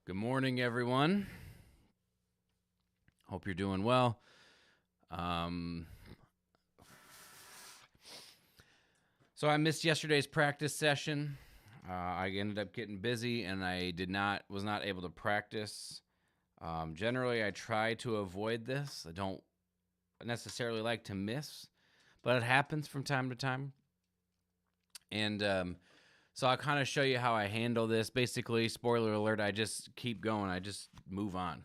Good morning, everyone. Hope you're doing well. So I missed yesterday's practice session. I ended up getting busy, and I was not able to practice. Generally, I try to avoid this. I don't necessarily like to miss, but it happens from time to time. And so I'll kind of show you how I handle this. Basically, spoiler alert, I just keep going. I just move on.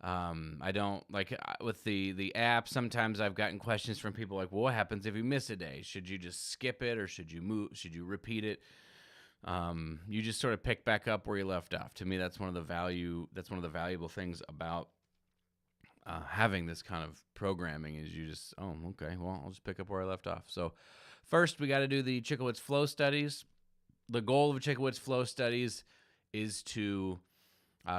I don't like with the app. Sometimes I've gotten questions from people like, well, what happens if you miss a day? Should you just skip it, or should you move? Should you repeat it? You just sort of pick back up where you left off. To me, that's one of the valuable things about having this kind of programming is you just, oh, okay, well, I'll just pick up where I left off. So first, we got to do the Chicowicz flow studies. The goal of Chicowicz flow studies is to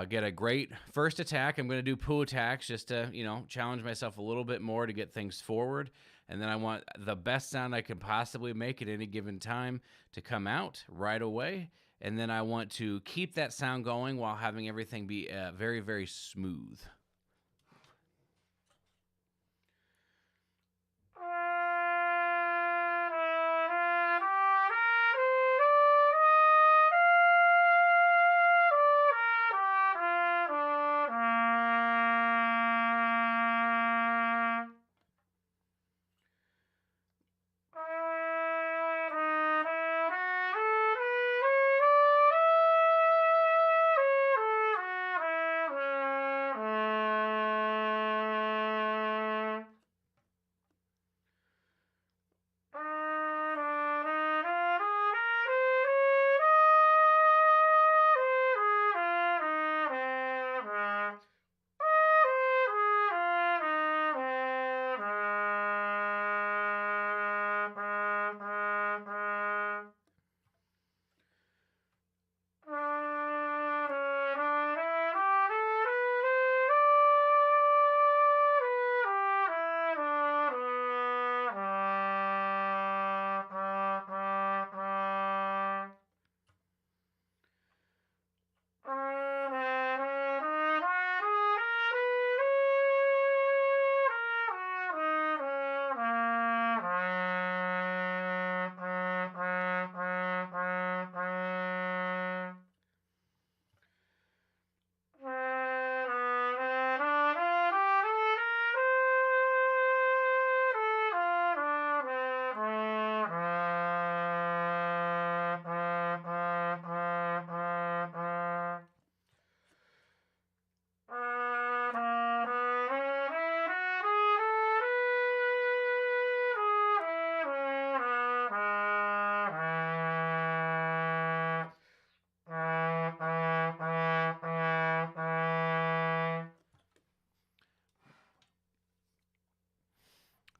get a great first attack. I'm going to do poo attacks just to, challenge myself a little bit more to get things forward. And then I want the best sound I can possibly make at any given time to come out right away. And then I want to keep that sound going while having everything be very, very smooth.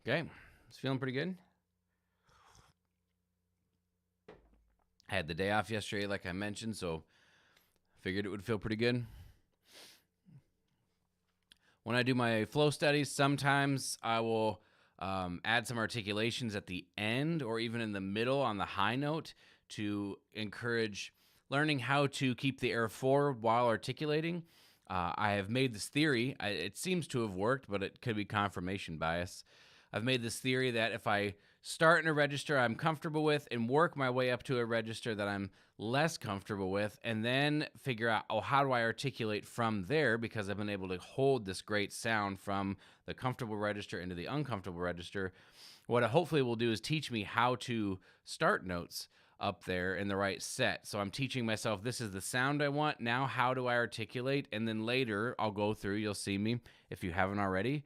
Okay, it's feeling pretty good. I had the day off yesterday, like I mentioned, so figured it would feel pretty good. When I do my flow studies, sometimes I will add some articulations at the end or even in the middle on the high note to encourage learning how to keep the air forward while articulating. I have made this theory. It seems to have worked, but it could be confirmation bias. I've made this theory that if I start in a register I'm comfortable with and work my way up to a register that I'm less comfortable with, and then figure out, how do I articulate from there, because I've been able to hold this great sound from the comfortable register into the uncomfortable register. What it hopefully will do is teach me how to start notes up there in the right set. So I'm teaching myself, this is the sound I want. Now, how do I articulate? And then later I'll go through, you'll see me, if you haven't already,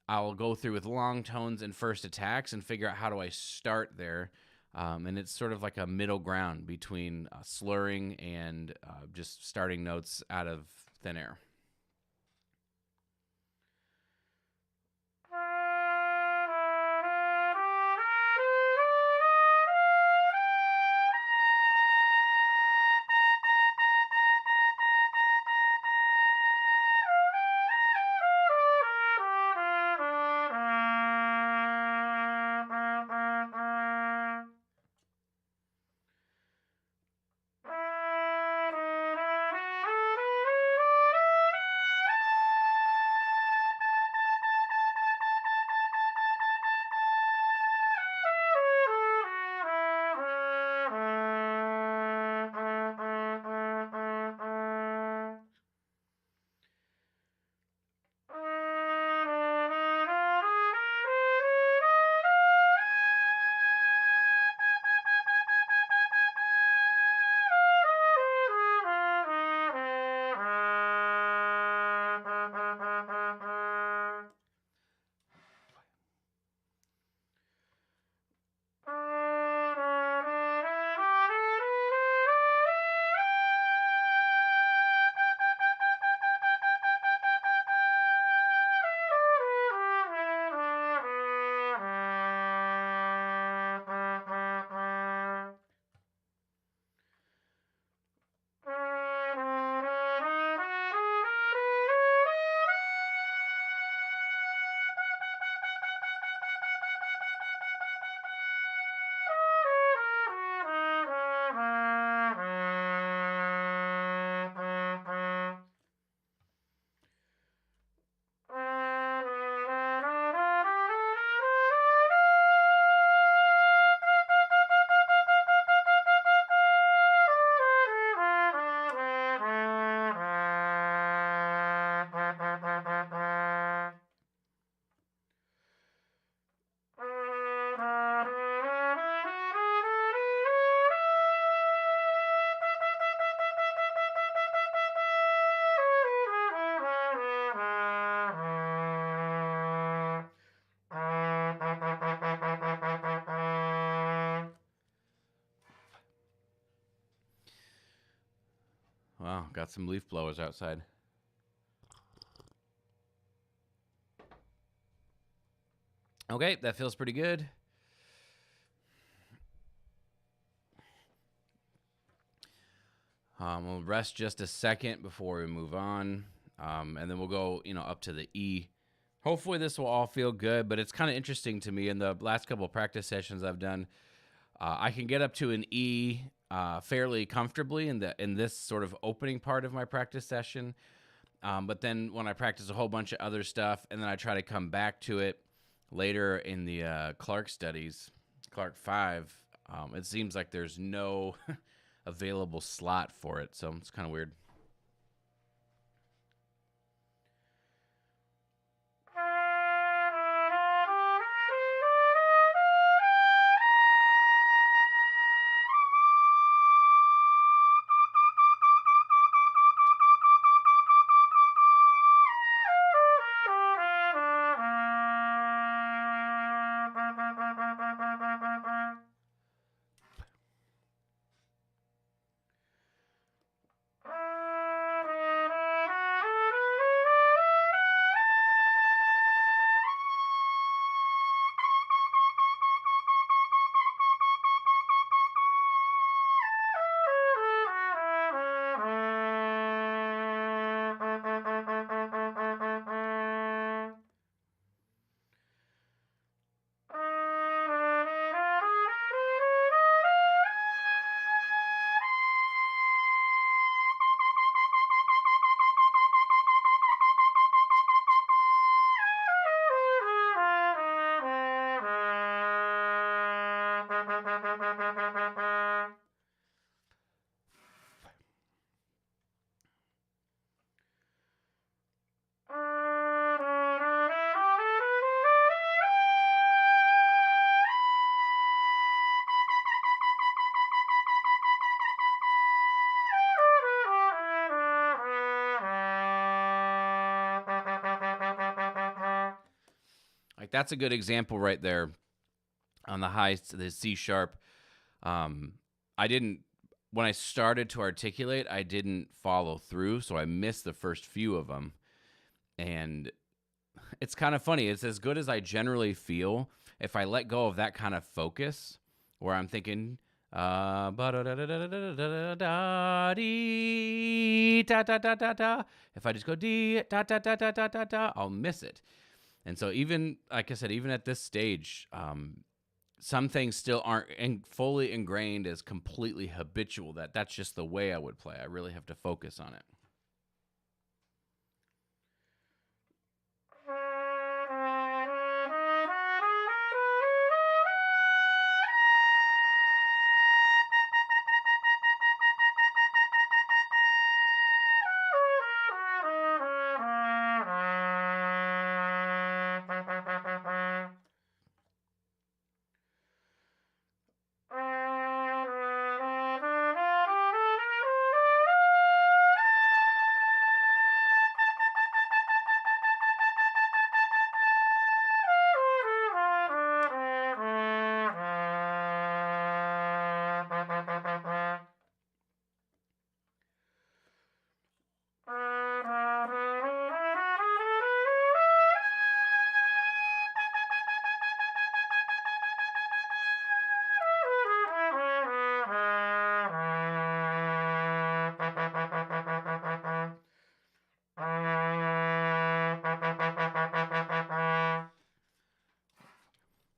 I'll go through with long tones and first attacks and figure out how do I start there. And it's sort of like a middle ground between slurring and just starting notes out of thin air. Wow, got some leaf blowers outside. Okay, that feels pretty good. We'll rest just a second before we move on, and then we'll go, up to the E. Hopefully this will all feel good, but it's kind of interesting to me. In the last couple of practice sessions I've done, I can get up to an E fairly comfortably in this sort of opening part of my practice session. But then when I practice a whole bunch of other stuff, and then I try to come back to it later in the Clark studies, Clark 5, it seems like there's no available slot for it, so it's kind of weird. Like, that's a good example right there on the C sharp. I didn't, when I started to articulate, I didn't follow through, so I missed the first few of them. And it's kind of funny. It's as good as I generally feel if I let go of that kind of focus, where I'm thinking, if I just go D, da da da da da da da, I'll miss it. And so even, like I said, even at this stage, some things still aren't fully ingrained as completely habitual. That's just the way I would play. I really have to focus on it.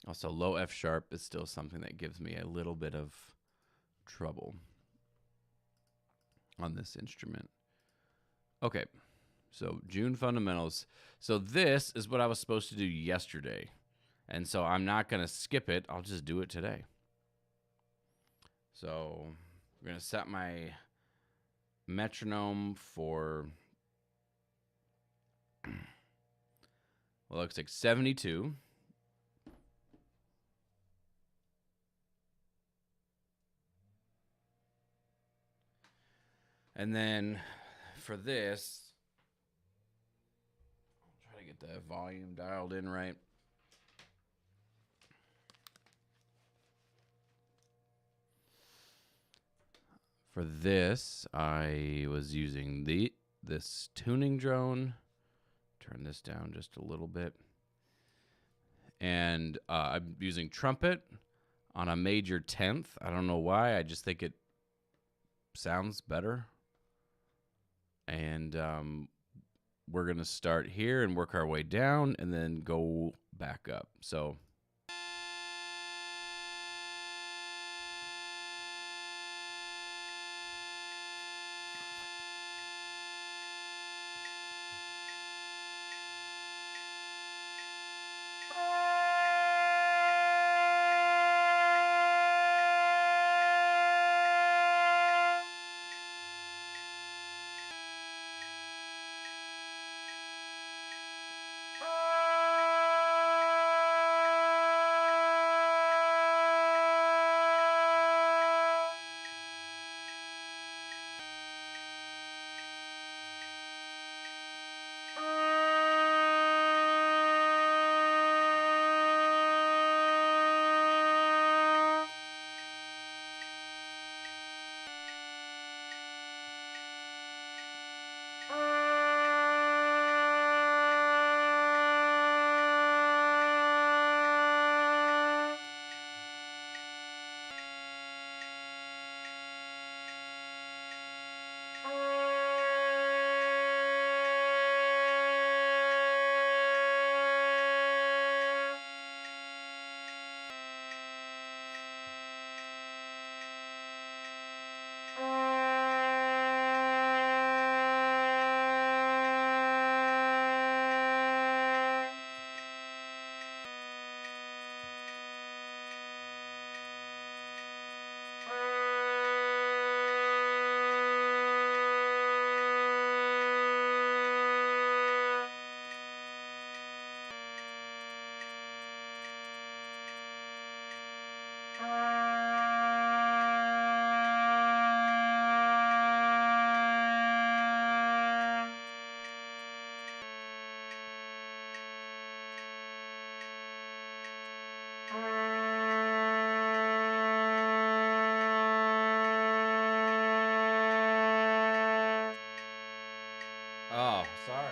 Also, low F sharp is still something that gives me a little bit of trouble on this instrument. Okay, so June fundamentals. So this is what I was supposed to do yesterday. And so I'm not going to skip it. I'll just do it today. So we're going to set my metronome for, well, it looks like 72. And then for this, I'll try to get the volume dialed in right. For this, I was using this tuning drone. Turn this down just a little bit. And I'm using trumpet on a major 10th. I don't know why. I just think it sounds better. And we're going to start here and work our way down and then go back up. So... Oh, sorry.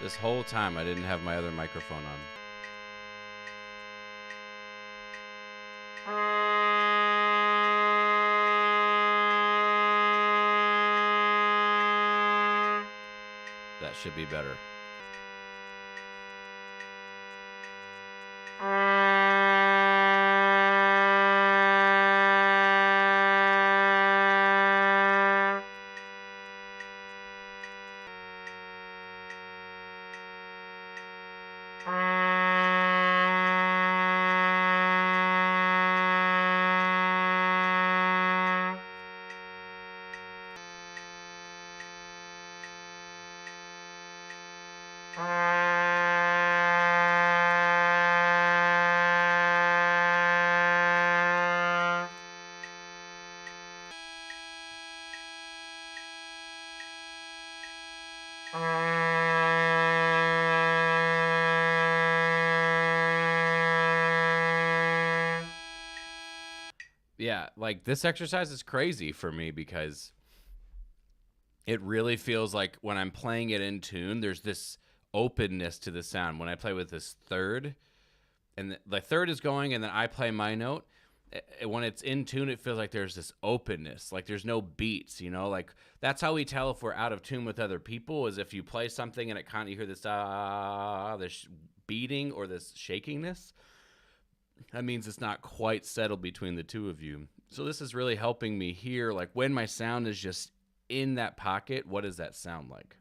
This whole time I didn't have my other microphone on. That should be better. Yeah, like this exercise is crazy for me because it really feels like when I'm playing it in tune, there's this openness to the sound. When I play with this third, and the third is going, and then I play my note, when it's in tune, it feels like there's this openness, like there's no beats, you know? Like that's how we tell if we're out of tune with other people, is if you play something and it kind of, you hear this this beating or this shakiness. That means it's not quite settled between the two of you. So this is really helping me hear, like when my sound is just in that pocket, what does that sound like?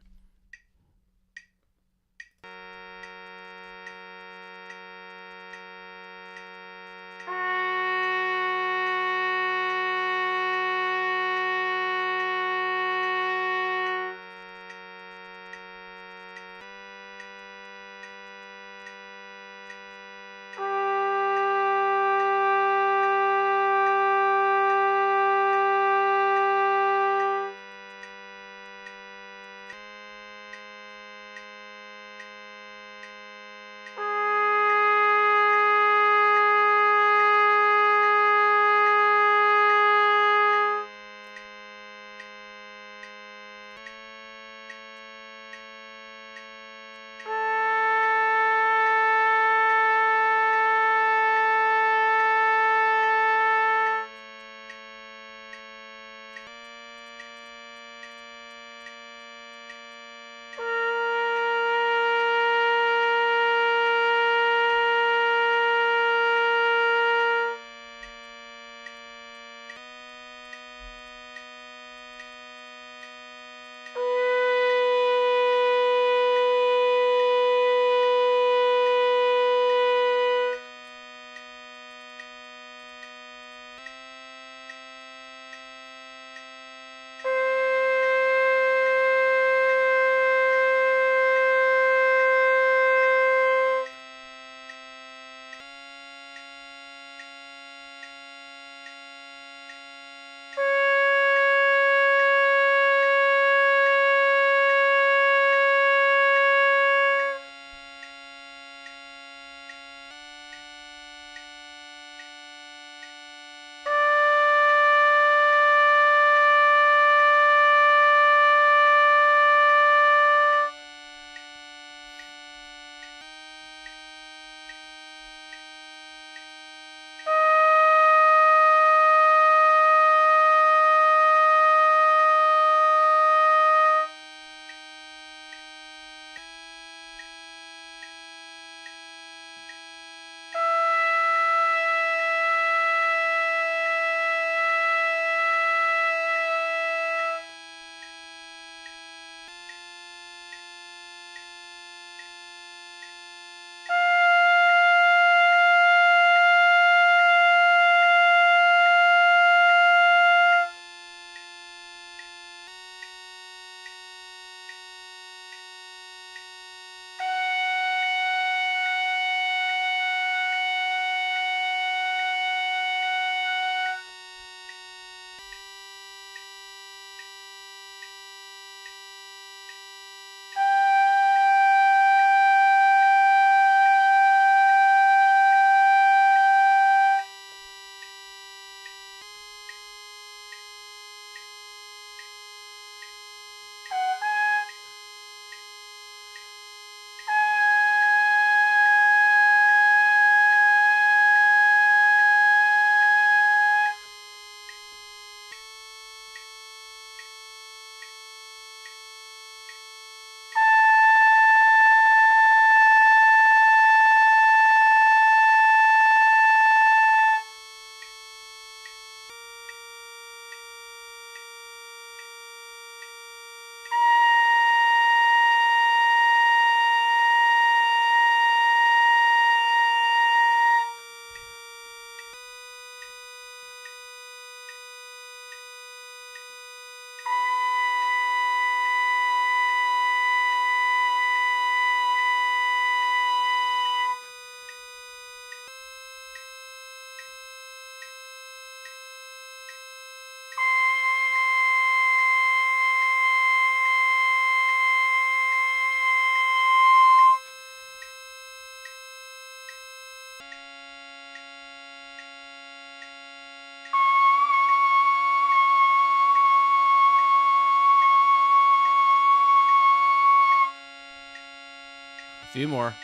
Few more.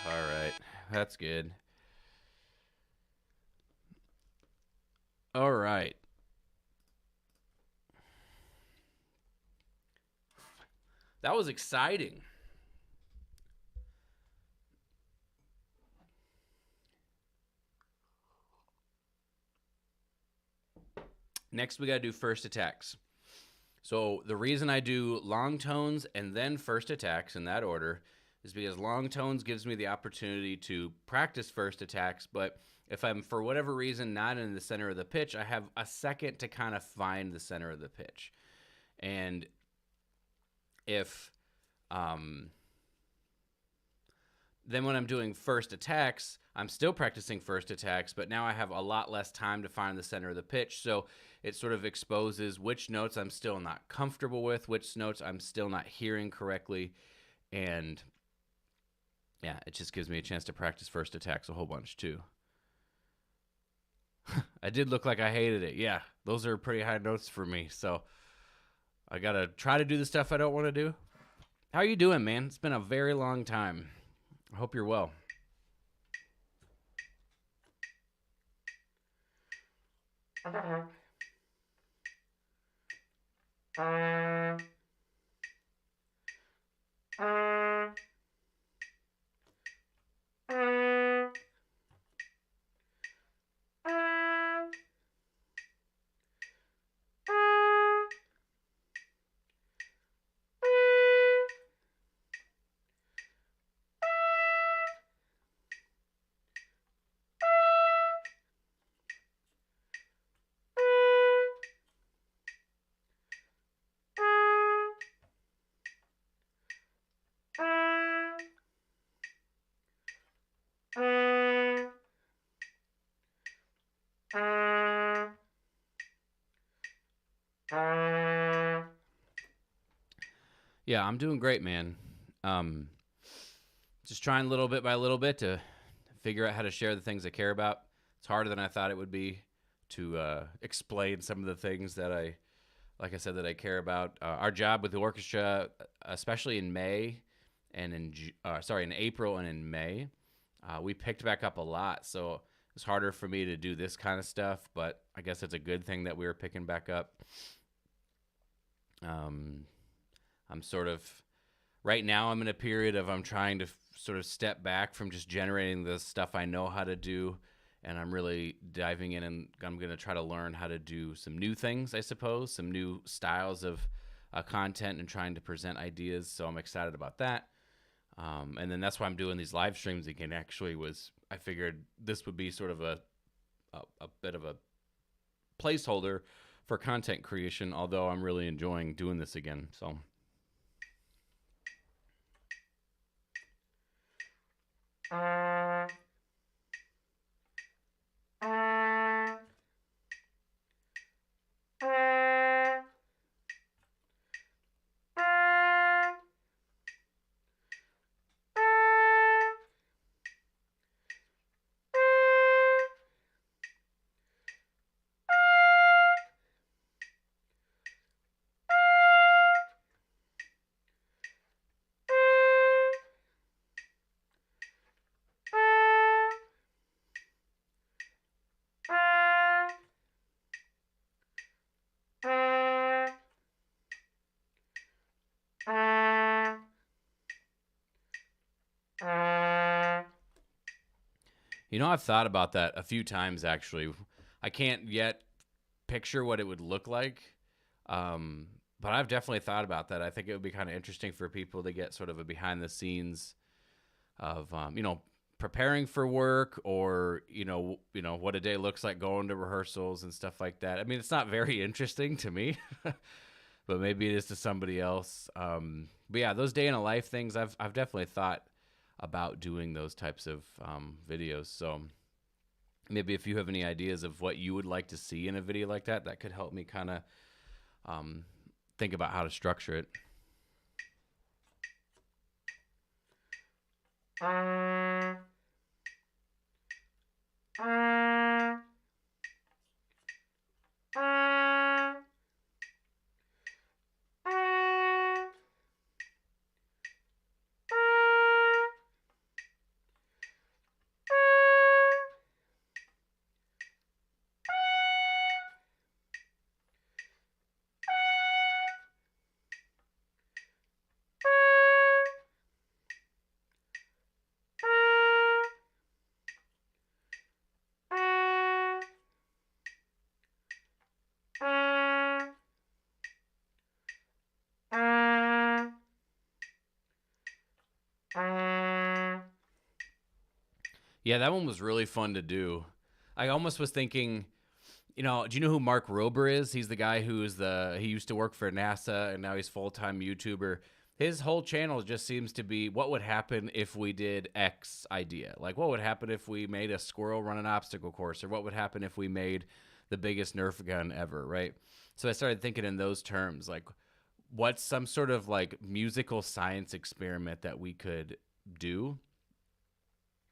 All right, that's good. All right. That was exciting. Next, we got to do first attacks. So the reason I do long tones and then first attacks in that order is because long tones gives me the opportunity to practice first attacks, but if I'm, for whatever reason, not in the center of the pitch, I have a second to kind of find the center of the pitch. And if then when I'm doing first attacks, I'm still practicing first attacks, but now I have a lot less time to find the center of the pitch. So it sort of exposes which notes I'm still not comfortable with, which notes I'm still not hearing correctly. And yeah, it just gives me a chance to practice first attacks a whole bunch too. I did look like I hated it. Yeah, those are pretty high notes for me. So I got to try to do the stuff I don't want to do. How are you doing, man? It's been a very long time. I hope you're well. Yeah, I'm doing great, man. Just trying little bit by little bit to figure out how to share the things I care about. It's harder than I thought it would be to explain some of the things that like I said, that I care about. Our job with the orchestra, especially in May and in April and in May, we picked back up a lot. So it's harder for me to do this kind of stuff, but I guess it's a good thing that we were picking back up. I'm sort of right now I'm in a period of I'm trying to sort of step back from just generating the stuff I know how to do, and I'm really diving in, and I'm going to try to learn how to do some new things, I suppose, some new styles of content and trying to present ideas. So I'm excited about that. And then that's why I'm doing these live streams again. Actually, I figured this would be sort of a bit of a placeholder for content creation, although I'm really enjoying doing this again. So. You know, I've thought about that a few times, actually. I can't yet picture what it would look like, but I've definitely thought about that. I think it would be kind of interesting for people to get sort of a behind-the-scenes of preparing for work, or what a day looks like going to rehearsals and stuff like that. I mean, it's not very interesting to me, but maybe it is to somebody else. But yeah, those day in a life things, I've definitely thought about doing those types of videos. So maybe if you have any ideas of what you would like to see in a video like that, that could help me kind of think about how to structure it. Yeah, that one was really fun to do. I almost was thinking, do you know who Mark Rober is? He's the guy he used to work for NASA and now he's full-time YouTuber. His whole channel just seems to be what would happen if we did X idea. Like, what would happen if we made a squirrel run an obstacle course, or what would happen if we made the biggest Nerf gun ever, right? So I started thinking in those terms, like, what's some sort of like musical science experiment that we could do?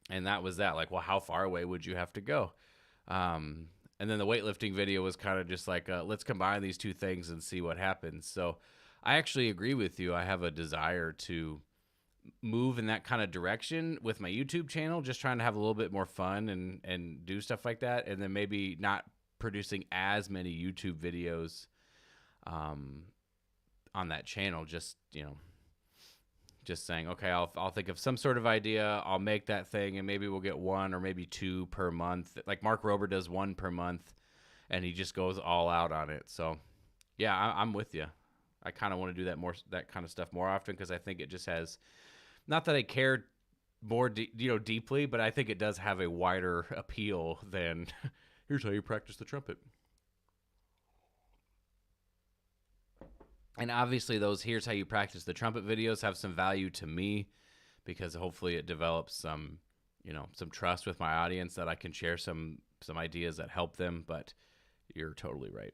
And that was that. Like, well, how far away would you have to go? And then the weightlifting video was kind of just like, let's combine these two things and see what happens. So I actually agree with you. I have a desire to move in that kind of direction with my YouTube channel, just trying to have a little bit more fun and do stuff like that. And then maybe not producing as many YouTube videos on that channel, just saying, okay, I'll think of some sort of idea, I'll make that thing, and maybe we'll get one or maybe two per month. Like Mark Rober does one per month, and he just goes all out on it. So, yeah, I'm with you. I kind of want to do that kind of stuff more often, because I think it just has, not that I care more, deeply, but I think it does have a wider appeal than here's how you practice the trumpet. And obviously those here's how you practice the trumpet videos have some value to me, because hopefully it develops some trust with my audience, that I can share some ideas that help them. But you're totally right.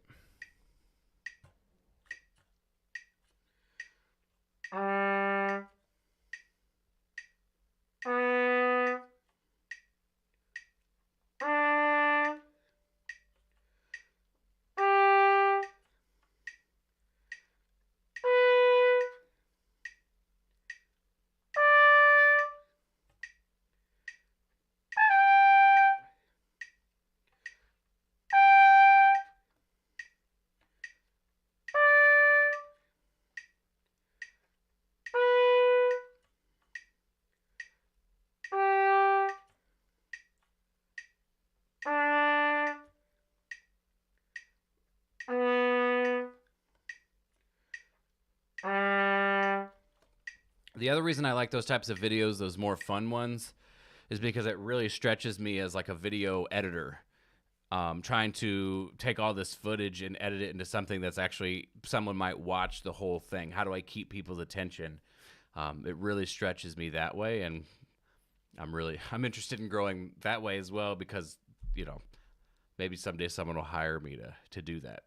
The other reason I like those types of videos, those more fun ones, is because it really stretches me as like a video editor. Trying to take all this footage and edit it into something that's actually someone might watch the whole thing. How do I keep people's attention? It really stretches me that way, and I'm interested in growing that way as well, because maybe someday someone will hire me to do that.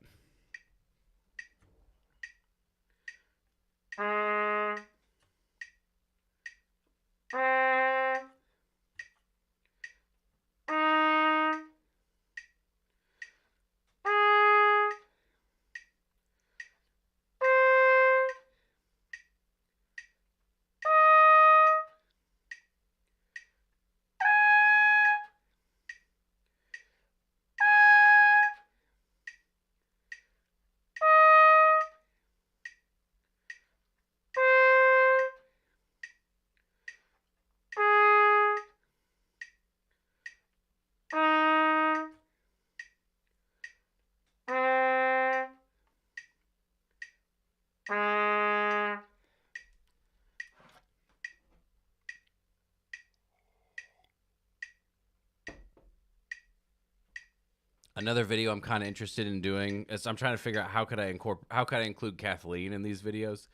Another video I'm kind of interested in doing is I'm trying to figure out how could I include Kathleen in these videos.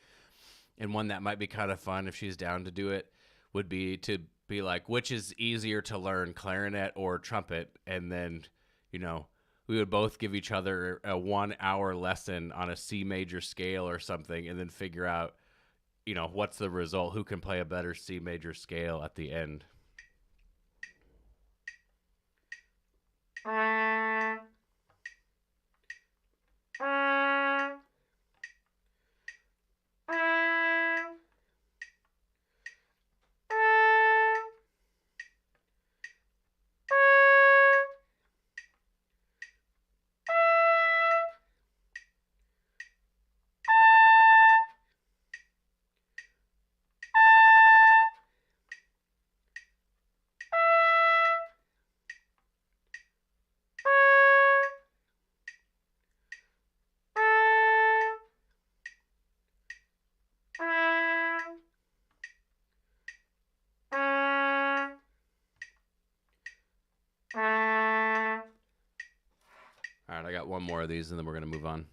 And one that might be kind of fun if she's down to do it would be to be like, which is easier to learn, clarinet or trumpet? And then, we would both give each other a 1 hour lesson on a C major scale or something, and then figure out, what's the result, who can play a better C major scale at the end. All right, I got one more of these, and then we're going to move on.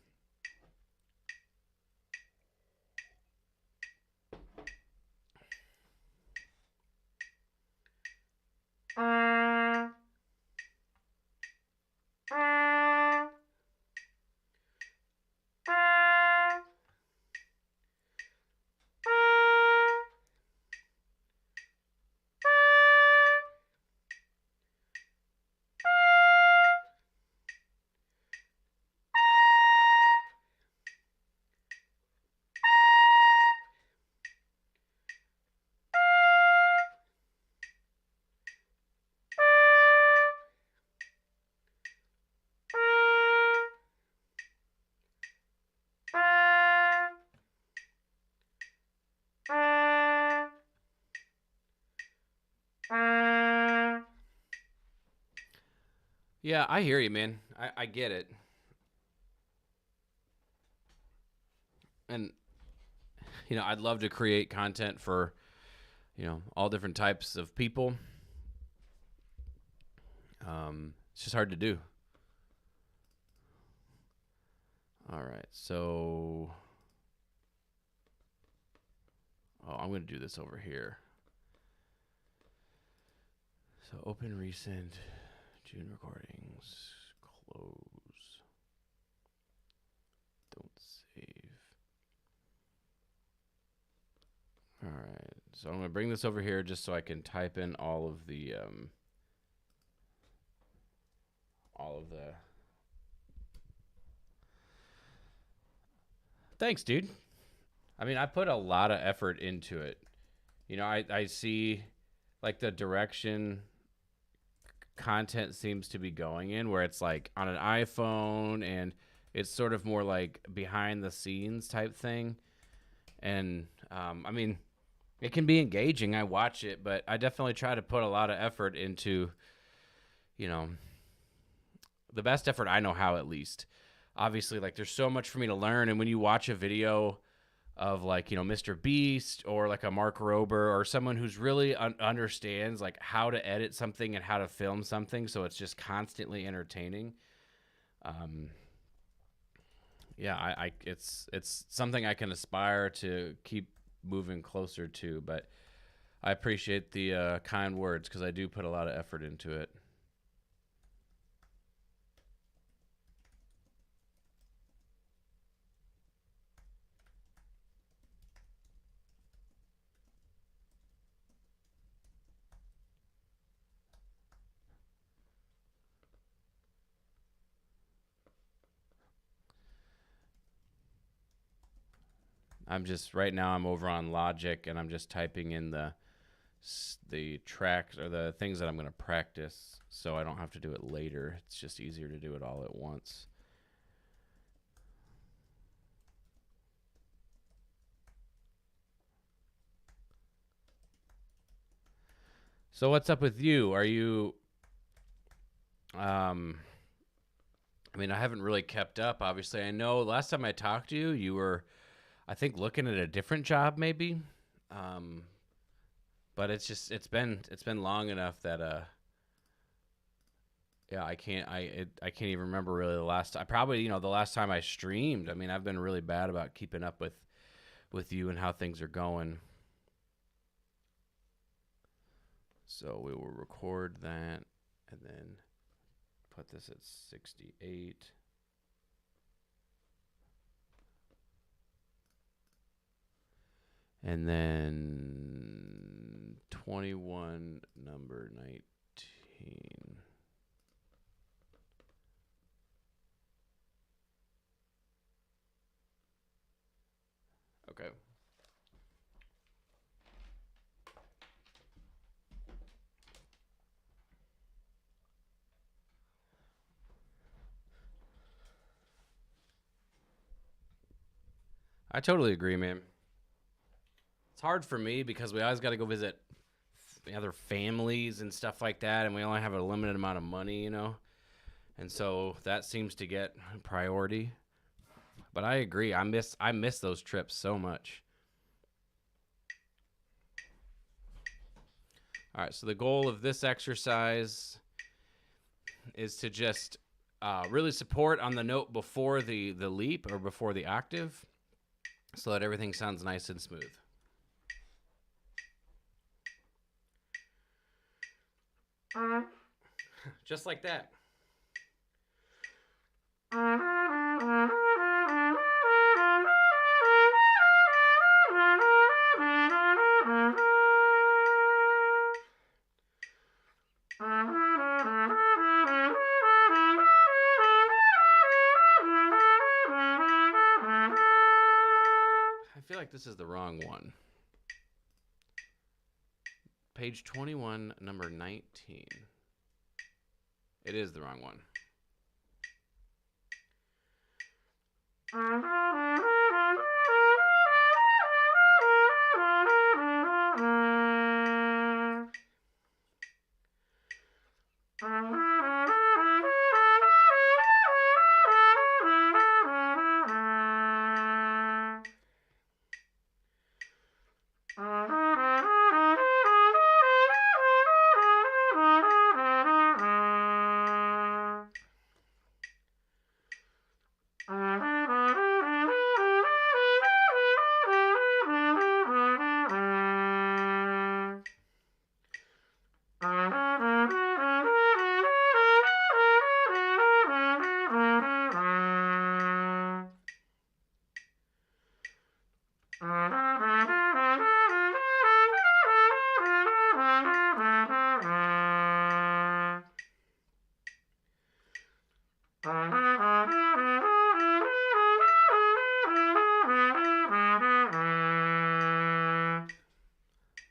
Yeah, I hear you, man. I get it. And, I'd love to create content for, all different types of people. It's just hard to do. All right, so... Oh, I'm going to do this over here. So open recent June recordings, close, don't save. All right, so I'm going to bring this over here just so I can type in all of the Thanks, dude. I mean, I put a lot of effort into it. I see like the direction content seems to be going in, where it's like on an iPhone and it's sort of more like behind the scenes type thing. And I mean, it can be engaging. I watch it, but I definitely try to put a lot of effort into, the best effort I know how, at least. Obviously, like, there's so much for me to learn. And when you watch a video of like, Mr. Beast or like a Mark Rober or someone who's really understands like how to edit something and how to film something, so it's just constantly entertaining. Yeah, it's something I can aspire to keep moving closer to, but I appreciate the kind words, because I do put a lot of effort into it. Right now I'm over on Logic, and I'm just typing in the tracks or the things that I'm going to practice, so I don't have to do it later. It's just easier to do it all at once. So what's up with you? Are you I mean, I haven't really kept up, obviously. I know last time I talked to you, you were, I think, looking at a different job maybe. But it's been long enough that Yeah, I can't even remember really the last. I probably the last time I streamed. I mean, I've been really bad about keeping up with you and how things are going. So we will record that and then put this at 68. And then 21, number 19. Okay. I totally agree, man. It's hard for me because we always got to go visit other families and stuff like that, and we only have a limited amount of money, and so that seems to get priority. But I agree, I miss those trips so much. All right, so the goal of this exercise is to just really support on the note before the leap or before the octave, so that everything sounds nice and smooth. Just like that. I feel like this is the wrong one. Page 21, number 19. It is the wrong one.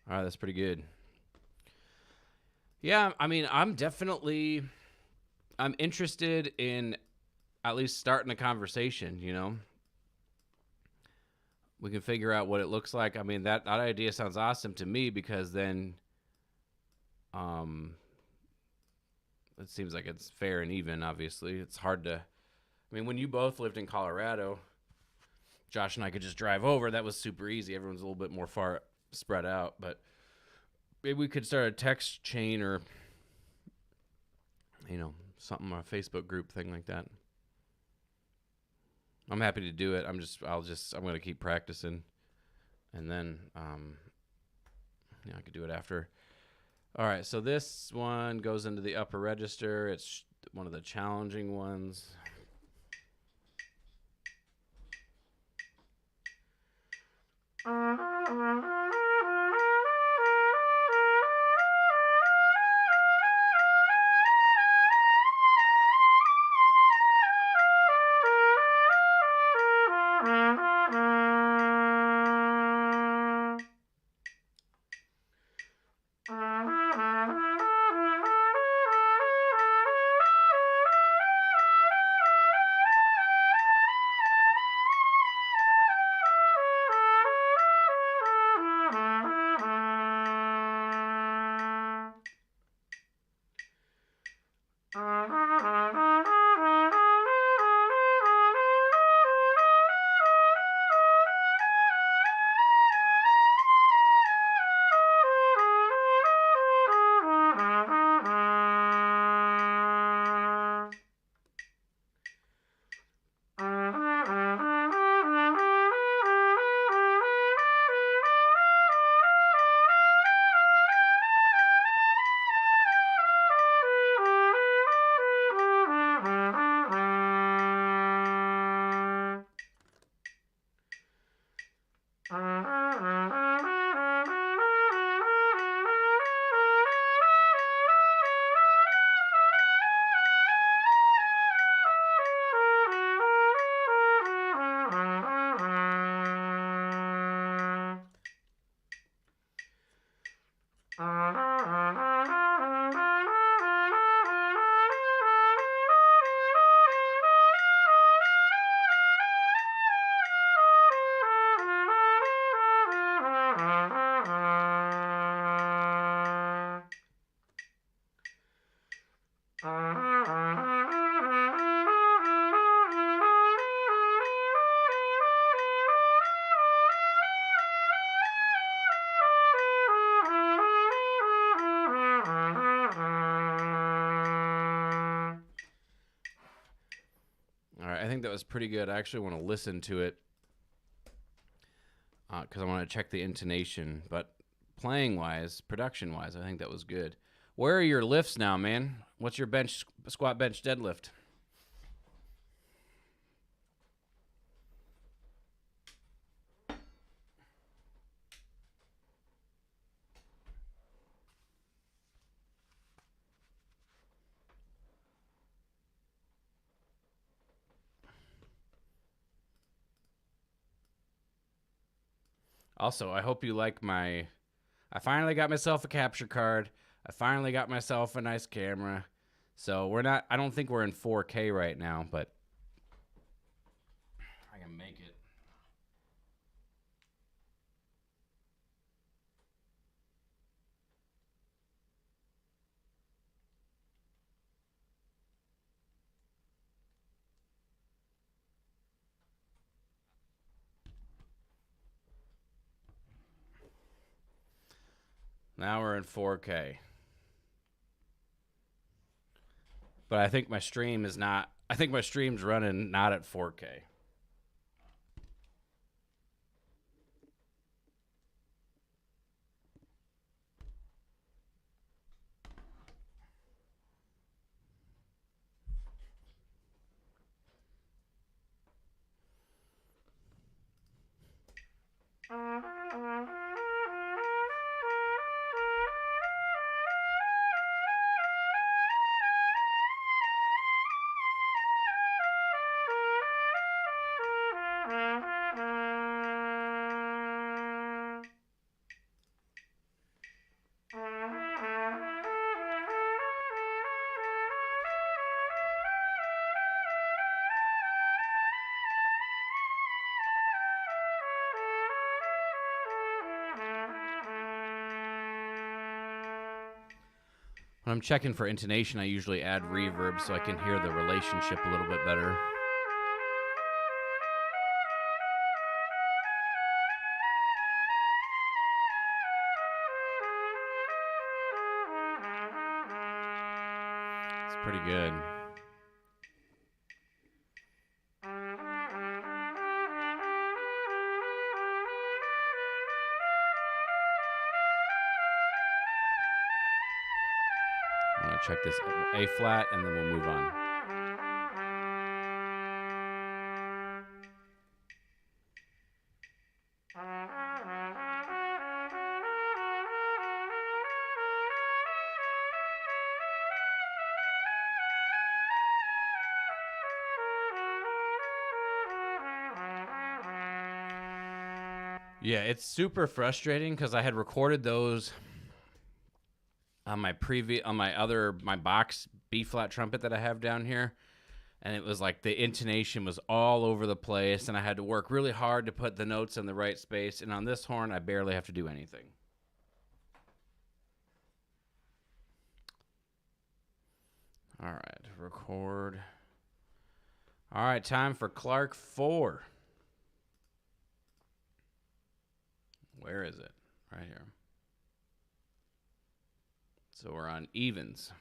All right, that's pretty good. Yeah, I mean, I'm interested in at least starting a conversation, We can figure out what it looks like. I mean, that idea sounds awesome to me because then it seems like it's fair and even, obviously. It's hard to, I mean, when you both lived in Colorado, Josh and I could just drive over. That was super easy. Everyone's a little bit more far spread out, but maybe we could start a text chain or, something, a Facebook group thing like that. I'm happy to do it. I'm going to keep practicing, and then, I could do it after. All right, so this one goes into the upper register. It's one of the challenging ones. All right, I think that was pretty good. I actually want to listen to it because I want to check the intonation. But playing-wise, production-wise, I think that was good. Where are your lifts now, man? What's your bench, squat, bench, deadlift? Also, I hope you like my... I finally got myself a capture card. I finally got myself a nice camera. So we're not... I don't think we're in 4K right now, but I can make it. Now we're in 4K. But I think my stream is not... I think my stream's running not at 4K. When I'm checking for intonation, I usually add reverb so I can hear the relationship a little bit better. It's pretty good. I'm going to check this A flat and then we'll move on. Yeah, it's super frustrating because I had recorded those on my my box B flat trumpet that I have down here, and it was like the intonation was all over the place, and I had to work really hard to put the notes in the right space. And on this horn, I barely have to do anything. All right, record. All right, time for Clark 4. Where is it? Right here. So we're on evens.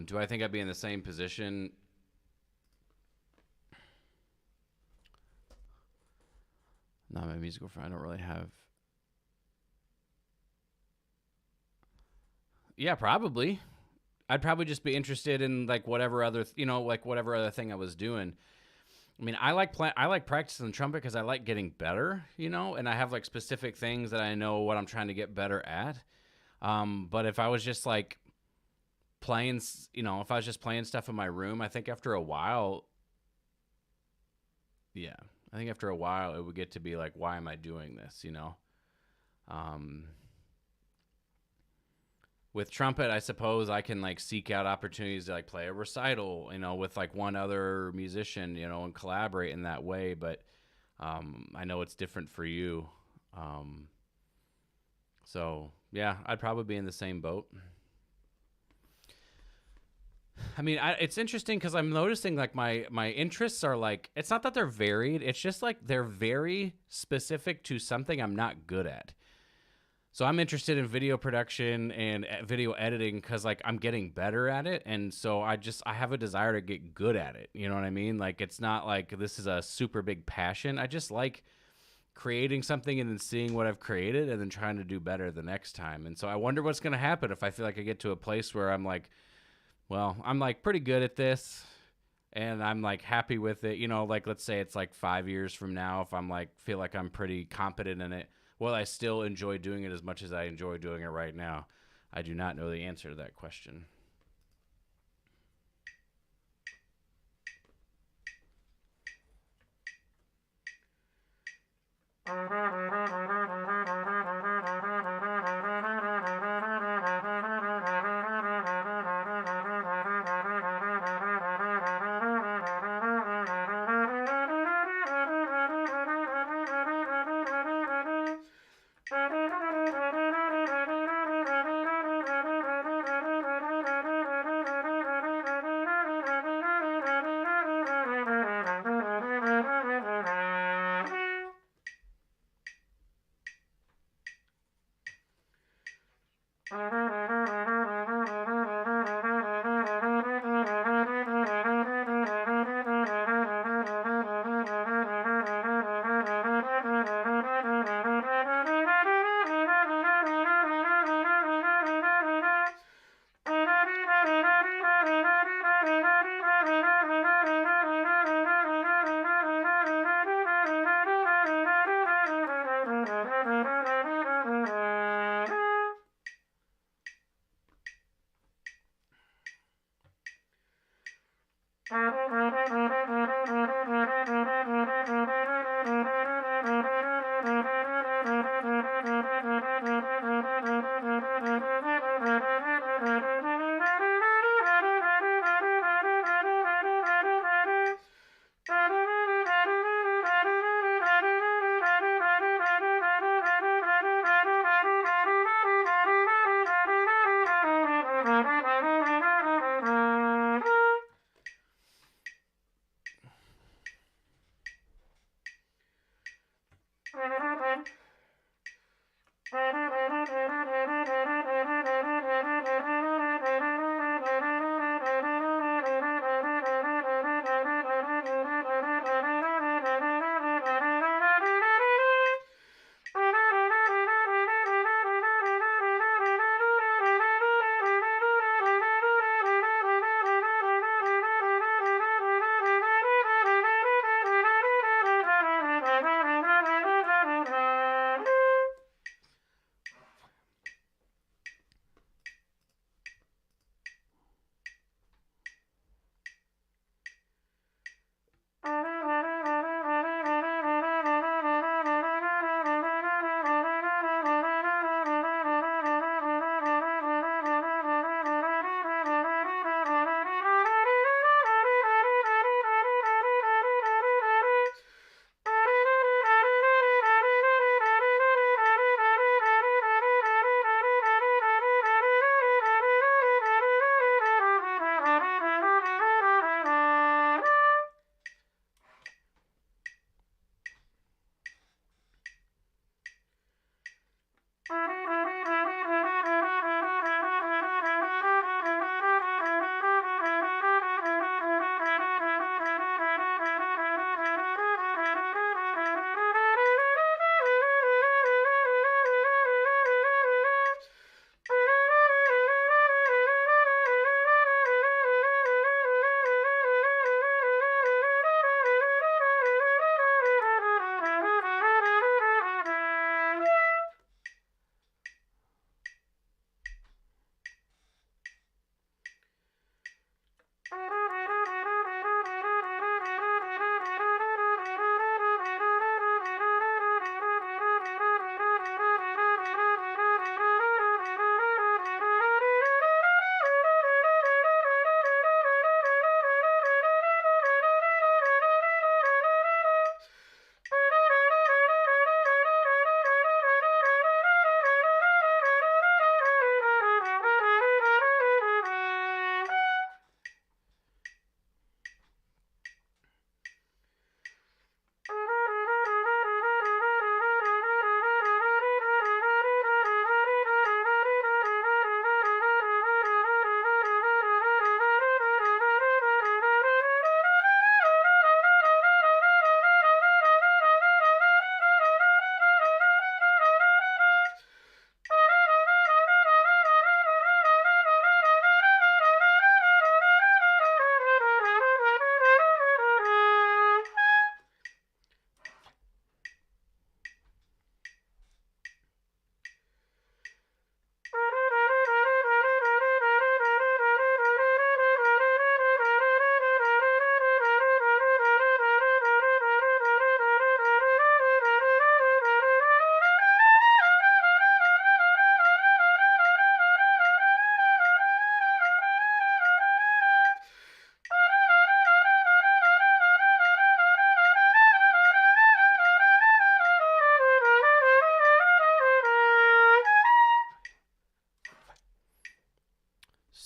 Do I think I'd be in the same position? Not my musical friend. I don't really have. Yeah, probably. I'd probably just be interested in like whatever other, like whatever other thing I was doing. I mean, I like practicing the trumpet because I like getting better, and I have like specific things that I know what I'm trying to get better at. But if I was just like playing, if I was just playing stuff in my room, I think after a while, yeah, I think after a while it would get to be like, why am I doing this? With trumpet, I suppose I can like seek out opportunities to like play a recital, with like one other musician, and collaborate in that way. But I know it's different for you. So yeah, I'd probably be in the same boat. I mean, it's interesting because I'm noticing like my interests are like, it's not that they're varied. It's just like they're very specific to something I'm not good at. So I'm interested in video production and video editing because like I'm getting better at it, and so I have a desire to get good at it. You know what I mean? Like it's not like this is a super big passion. I just like creating something and then seeing what I've created and then trying to do better the next time. And so I wonder what's going to happen if I feel like I get to a place where I'm like, well, I'm like pretty good at this and I'm like happy with it. Like let's say it's like 5 years from now, if I'm like feel like I'm pretty competent in it. Will I still enjoy doing it as much as I enjoy doing it right now? I do not know the answer to that question.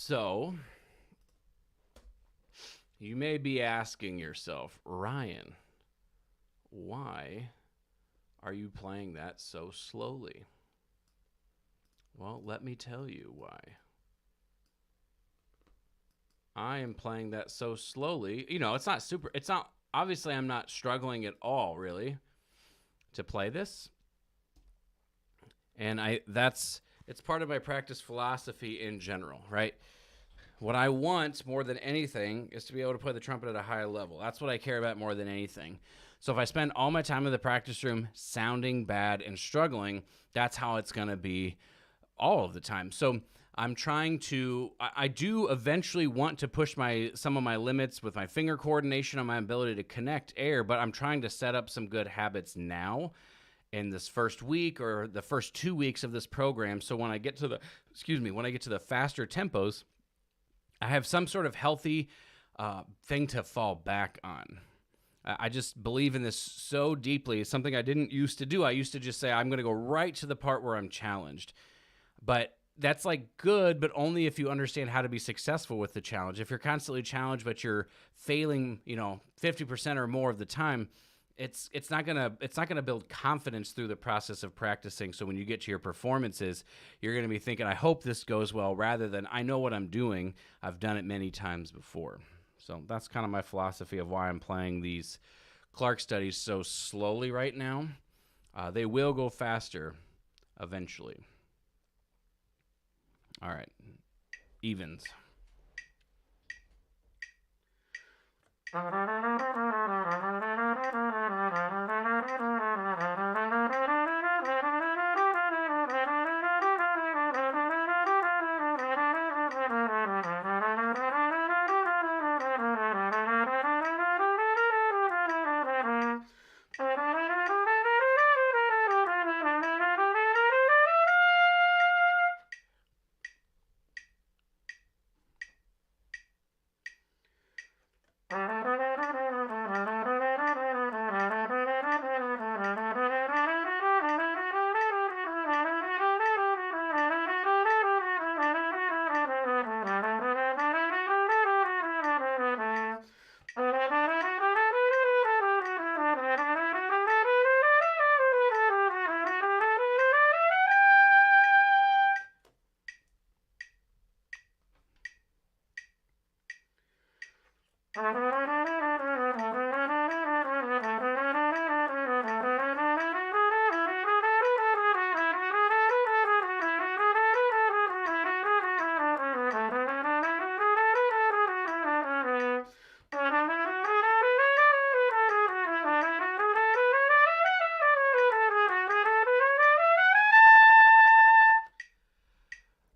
So, you may be asking yourself, Ryan, why are you playing that so slowly? Well, let me tell you why. I am playing that so slowly. Obviously I'm not struggling at all, really, to play this. And it's part of my practice philosophy in general, right? What I want more than anything is to be able to play the trumpet at a high level. That's what I care about more than anything. So if I spend all my time in the practice room sounding bad and struggling, that's how it's going to be all of the time. So I'm trying to, I do eventually want to push some of my limits with my finger coordination and my ability to connect air, but I'm trying to set up some good habits now in this first week or the first 2 weeks of this program. So when I get to the faster tempos, I have some sort of healthy thing to fall back on. I just believe in this so deeply. It's something I didn't used to do. I used to just say, I'm going to go right to the part where I'm challenged. But that's like good, but only if you understand how to be successful with the challenge. If you're constantly challenged, but you're failing, 50% or more of the time, it's not gonna build confidence through the process of practicing. So when you get to your performances, you're gonna be thinking, I hope this goes well, rather than I know what I'm doing. I've done it many times before. So that's kind of my philosophy of why I'm playing these Clark studies so slowly right now. They will go faster eventually. All right, evens.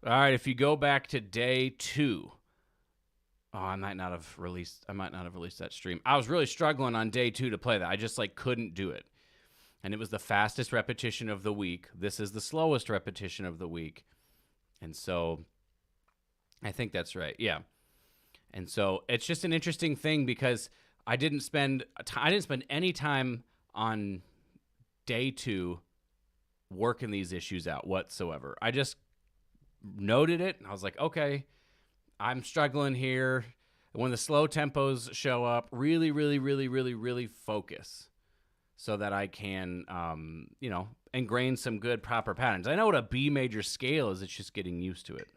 All right, if you go back to day 2, I might not have released that stream. I was really struggling on day 2 to play that. I just couldn't do it. And it was the fastest repetition of the week. This is the slowest repetition of the week. And so I think that's right. Yeah. And so it's just an interesting thing because I didn't spend any time on day 2 working these issues out whatsoever. I just noted it and I was like, okay, I'm struggling here. When the slow tempos show up, really, really, really, really, really focus so that I can, ingrain some good proper patterns. I know what a B major scale is. It's just getting used to it.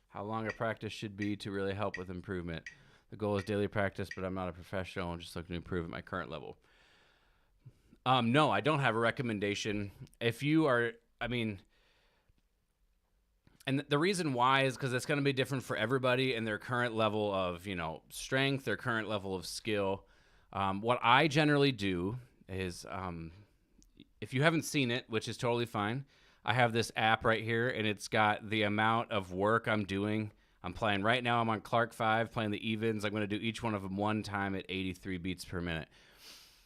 How long a practice should be to really help with improvement. The goal is daily practice, but I'm not a professional. I'm just looking to improve at my current level. No, I don't have a recommendation. If you are, and the reason why is because it's going to be different for everybody and their current level of, strength, their current level of skill. What I generally do is, if you haven't seen it, which is totally fine, I have this app right here, and it's got the amount of work I'm doing I'm playing right now. I'm on Clark 5, playing the evens. I'm going to do each one of them one time at 83 beats per minute.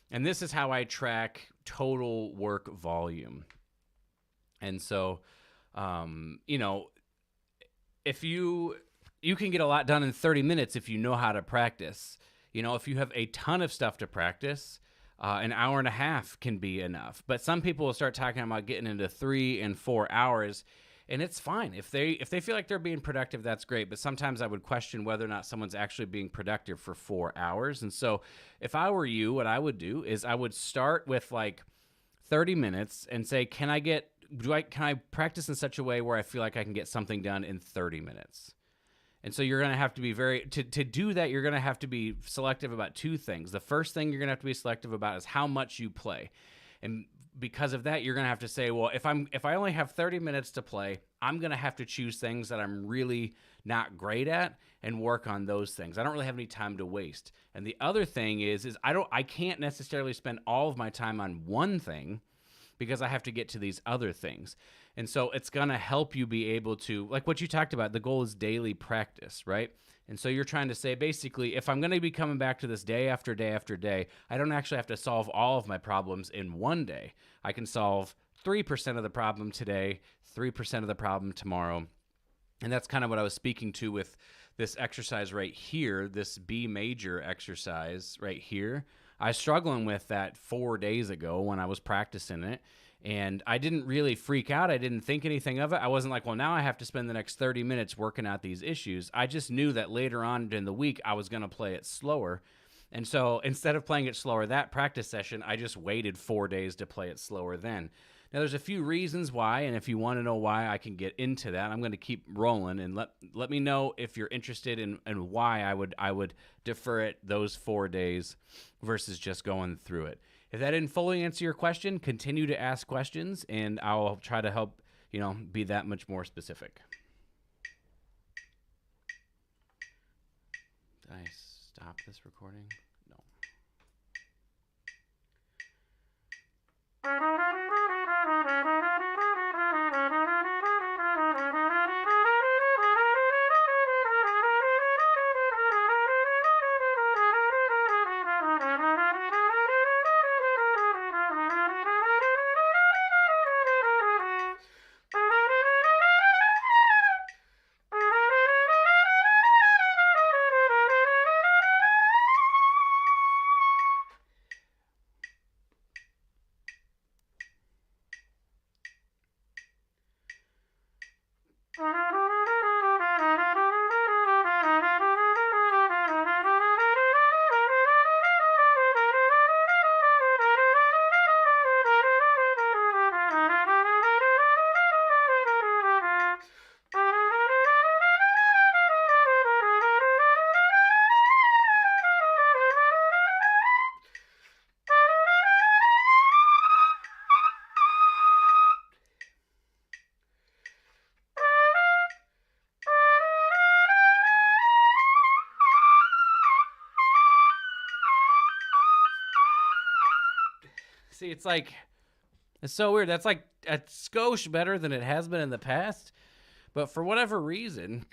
And this is how I track total work volume. And so, if you can get a lot done in 30 minutes if you know how to practice. If you have a ton of stuff to practice, an hour and a half can be enough. But some people will start talking about getting into 3 and 4 hours, and it's fine. If they feel like they're being productive, that's great. But sometimes I would question whether or not someone's actually being productive for 4 hours. And so if I were you, what I would do is I would start with like 30 minutes and say, can I practice in such a way where I feel like I can get something done in 30 minutes? And so you're going to have to be to do that, you're going to have to be selective about two things. The first thing you're going to have to be selective about is how much you play. And because of that, you're going to have to say, well, if I only have 30 minutes to play, I'm going to have to choose things that I'm really not great at and work on those things. I don't really have any time to waste. And the other thing is I can't necessarily spend all of my time on one thing because I have to get to these other things. And so it's going to help you be able to, like what you talked about, the goal is daily practice, right? And so you're trying to say, basically, if I'm going to be coming back to this day after day after day, I don't actually have to solve all of my problems in one day. I can solve 3% of the problem today, 3% of the problem tomorrow. And that's kind of what I was speaking to with this exercise right here, this B major exercise right here. I was struggling with that 4 days ago when I was practicing it. And I didn't really freak out. I didn't think anything of it. I wasn't like, well, now I have to spend the next 30 minutes working out these issues. I just knew that later on in the week, I was going to play it slower. And so instead of playing it slower that practice session, I just waited 4 days to play it slower then. Now, there's a few reasons why, and if you want to know why, I can get into that. I'm going to keep rolling, and let me know if you're interested in why I would defer it those 4 days versus just going through it. If that didn't fully answer your question, continue to ask questions, and I'll try to help, be that much more specific. Did I stop this recording? No. See, it's so weird. That's like a skosh better than it has been in the past. But for whatever reason,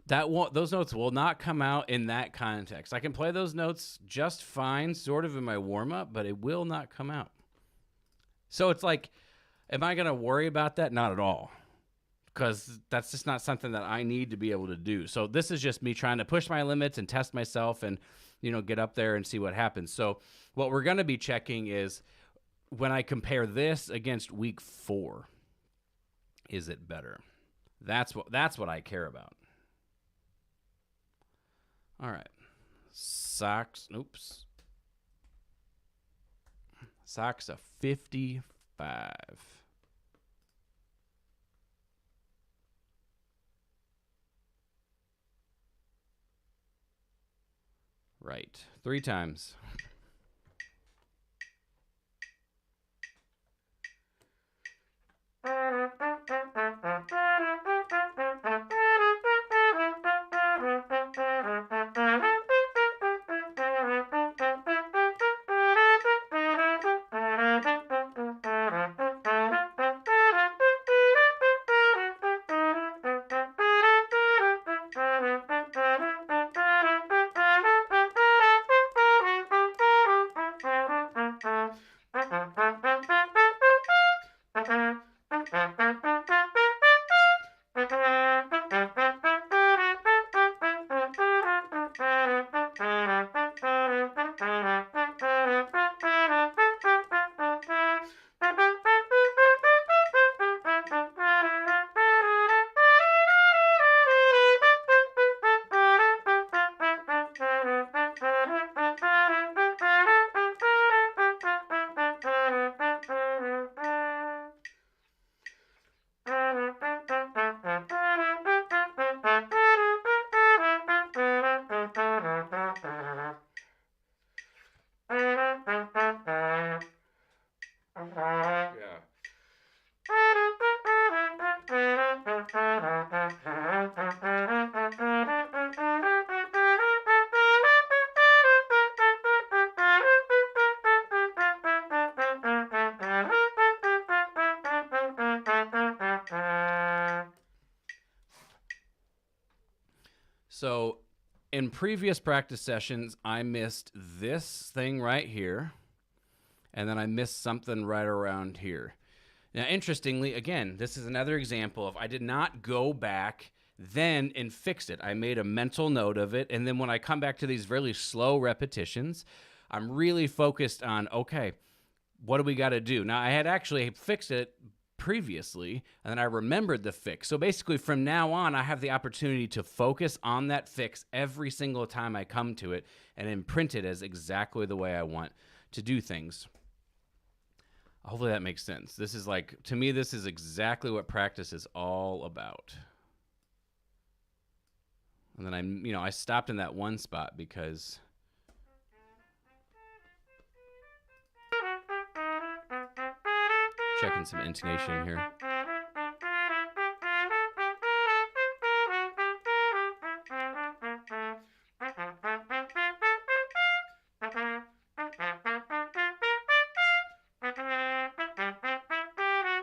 those notes will not come out in that context. I can play those notes just fine, sort of in my warm-up, but it will not come out. So it's like, am I going to worry about that? Not at all. Because that's just not something that I need to be able to do. So this is just me trying to push my limits and test myself and, get up there and see what happens. So what we're going to be checking is when I compare this against week 4, is it better? That's what I care about. All right. Sox a 55. Right. 3 times. So in previous practice sessions, I missed this thing right here, and then I missed something right around here. Now, interestingly, again, this is another example of I did not go back then and fix it. I made a mental note of it, and then when I come back to these really slow repetitions, I'm really focused on, okay, what do we got to do? Now, I had actually fixed it previously, and then I remembered the fix. So basically, from now on, I have the opportunity to focus on that fix every single time I come to it and imprint it as exactly the way I want to do things. Hopefully that makes sense. This is like, to me, this is exactly what practice is all about. And then I stopped in that one spot because checking some intonation here.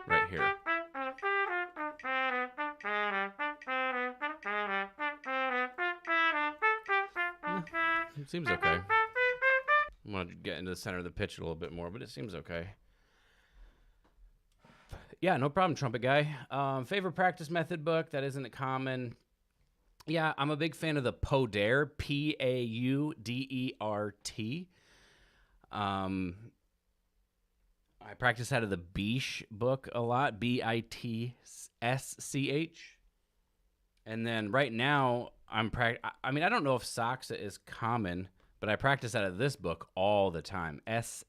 Right here. It seems okay. I'm going to get into the center of the pitch a little bit more, but it seems okay. Yeah, no problem, trumpet guy. Favorite practice method book that isn't common. Yeah, I'm a big fan of the Paudert, Paudert. I practice out of the Bisch book a lot, Bitsch. And then right now, I don't know if Saxa is common, but I practice out of this book all the time, Sachse.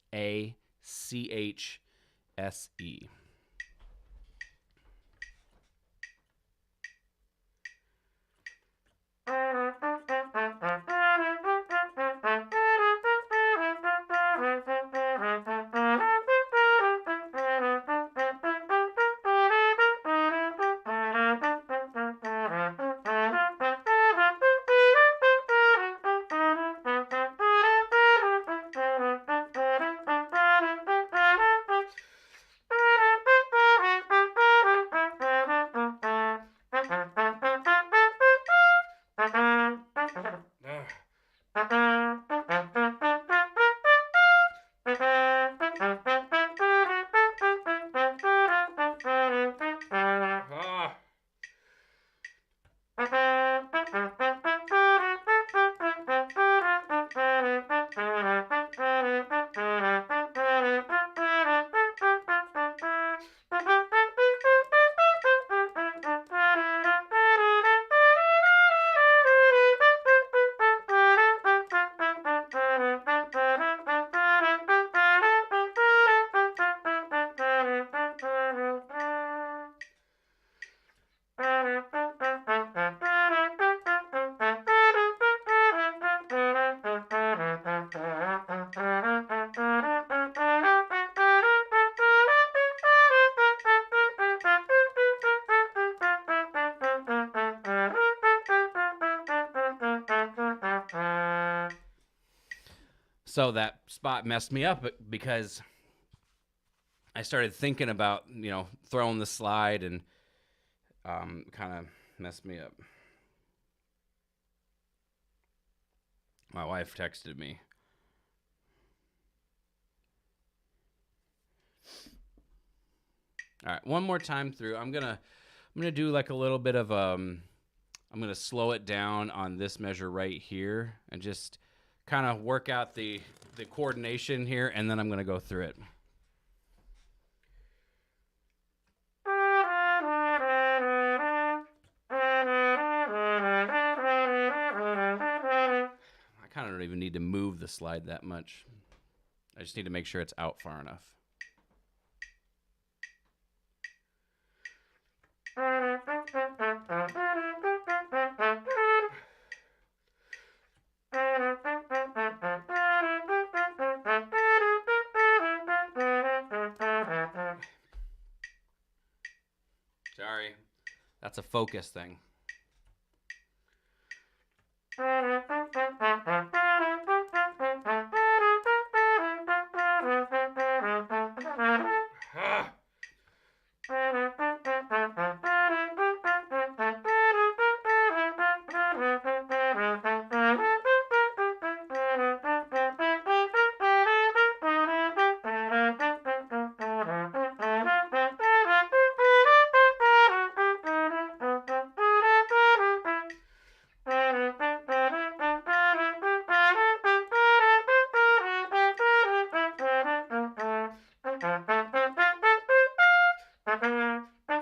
So that spot messed me up because I started thinking about, throwing the slide and kind of messed me up. My wife texted me. All right, one more time through. I'm gonna do like a little bit of I'm gonna slow it down on this measure right here and just kind of work out the coordination here, and then I'm gonna go through it. I kind of don't even need to move the slide that much. I just need to make sure it's out far enough. Sorry, that's a focus thing.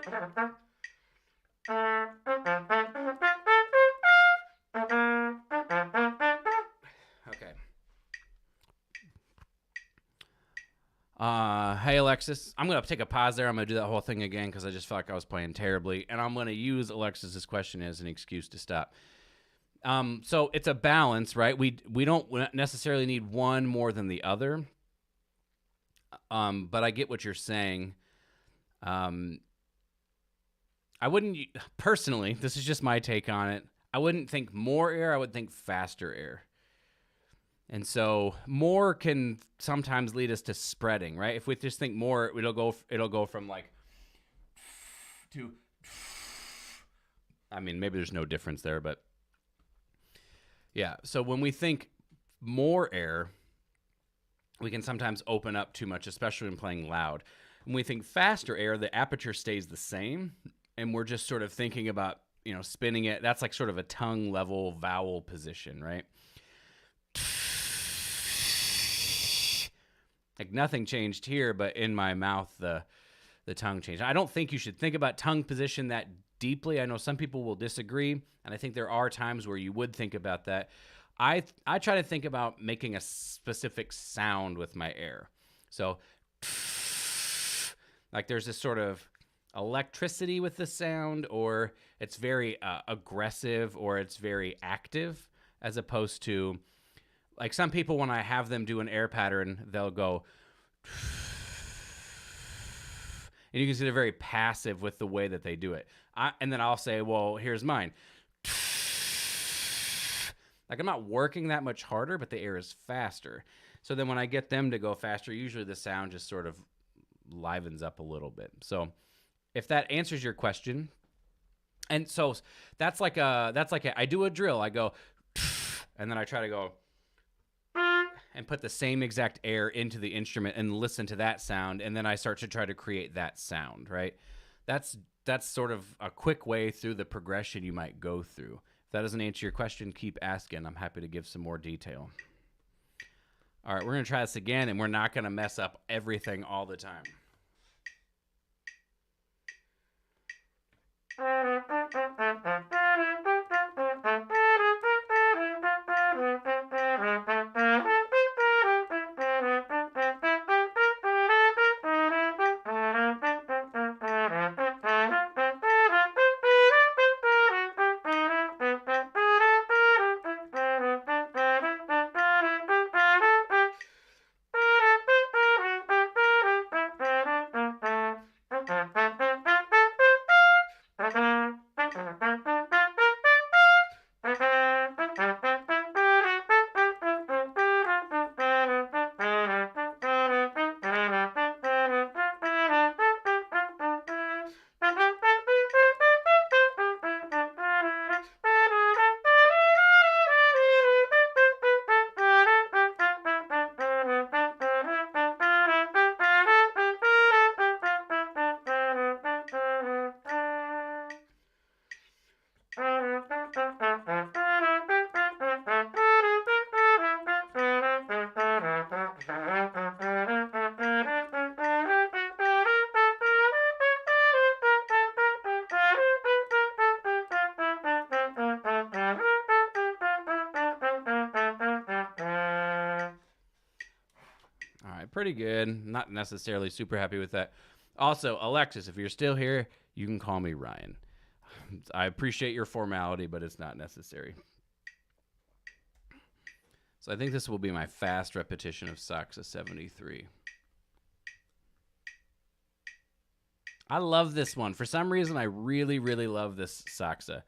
Okay. Hey Alexis, I'm gonna take a pause there. I'm gonna do that whole thing again because I just felt like I was playing terribly, and I'm gonna use Alexis's question as an excuse to stop. So it's a balance, right? We don't necessarily need one more than the other. But I get what you're saying. I wouldn't personally. This is just my take on it. I wouldn't think more air. I would think faster air. And so more can sometimes lead us to spreading, right? If we just think more, it'll go from like to. I mean, maybe there's no difference there, but yeah. So when we think more air, we can sometimes open up too much, especially when playing loud. When we think faster air, the aperture stays the same, and we're just sort of thinking about, spinning it. That's like sort of a tongue level vowel position, right? Like nothing changed here, but in my mouth, the tongue changed. I don't think you should think about tongue position that deeply. I know some people will disagree, and I think there are times where you would think about that. I try to think about making a specific sound with my air. So, like there's this sort of electricity with the sound, or it's very aggressive, or it's very active, as opposed to, like some people, when I have them do an air pattern, they'll go, and you can see they're very passive with the way that they do it. And then I'll say, well, here's mine. Like I'm not working that much harder, but the air is faster. So then when I get them to go faster, usually the sound just sort of livens up a little bit. So if that answers your question, and so that's like I do a drill. I go, and then I try to go and put the same exact air into the instrument and listen to that sound, and then I start to try to create that sound, right? That's sort of a quick way through the progression you might go through. If that doesn't answer your question, keep asking. I'm happy to give some more detail. All right, we're going to try this again, and we're not going to mess up everything all the time. Pretty good. Not necessarily super happy with that. Also, Alexis, if you're still here, you can call me Ryan. I appreciate your formality, but it's not necessary. So I think this will be my fast repetition of Saxa 73. I love this one. For some reason, I really, really love this Saxa.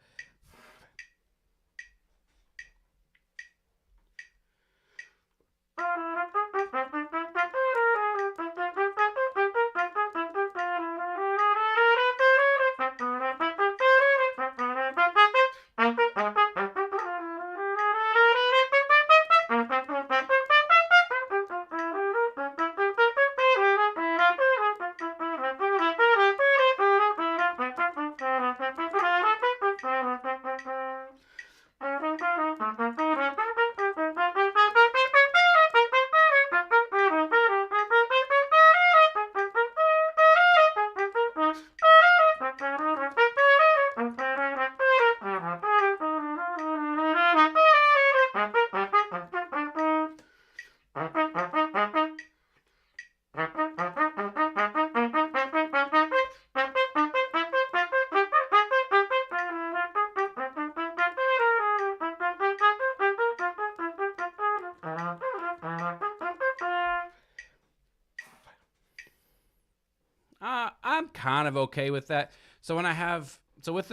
I'm kind of okay with that. So when I have with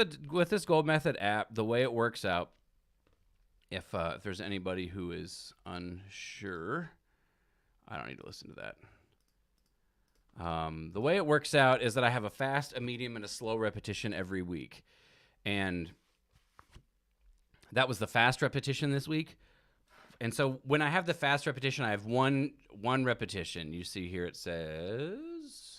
this gold method app, the way it works out, if there's anybody who is unsure, I don't need to listen to that. The way it works out is that I have a fast, a medium, and a slow repetition every week, and that was the fast repetition this week. And so when I have the fast repetition, I have one repetition. You see here it says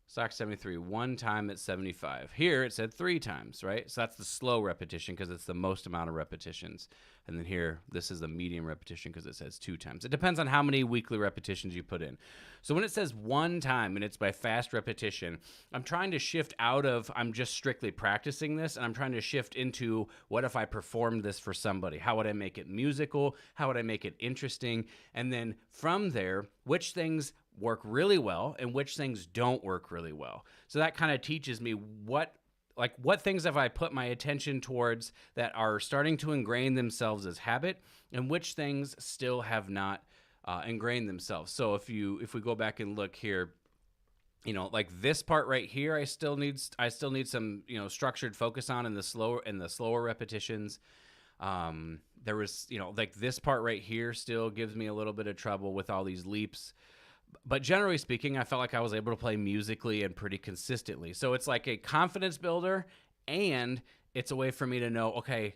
Stock 73, one time at 75. Here it said 3 times, right? So that's the slow repetition because it's the most amount of repetitions. And then here, this is the medium repetition because it says 2 times. It depends on how many weekly repetitions you put in. So when it says 1 time and it's by fast repetition, I'm trying to shift out of I'm just strictly practicing this, and I'm trying to shift into what if I performed this for somebody? How would I make it musical? How would I make it interesting? And then from there, which things work really well and which things don't work really well. So that kind of teaches me what things have I put my attention towards that are starting to ingrain themselves as habit, and which things still have not ingrained themselves. So if we go back and look here, like this part right here, I still need some structured focus on in the slower repetitions. There was like this part right here still gives me a little bit of trouble with all these leaps. But generally speaking, I felt like I was able to play musically and pretty consistently. So it's like a confidence builder, and it's a way for me to know, okay,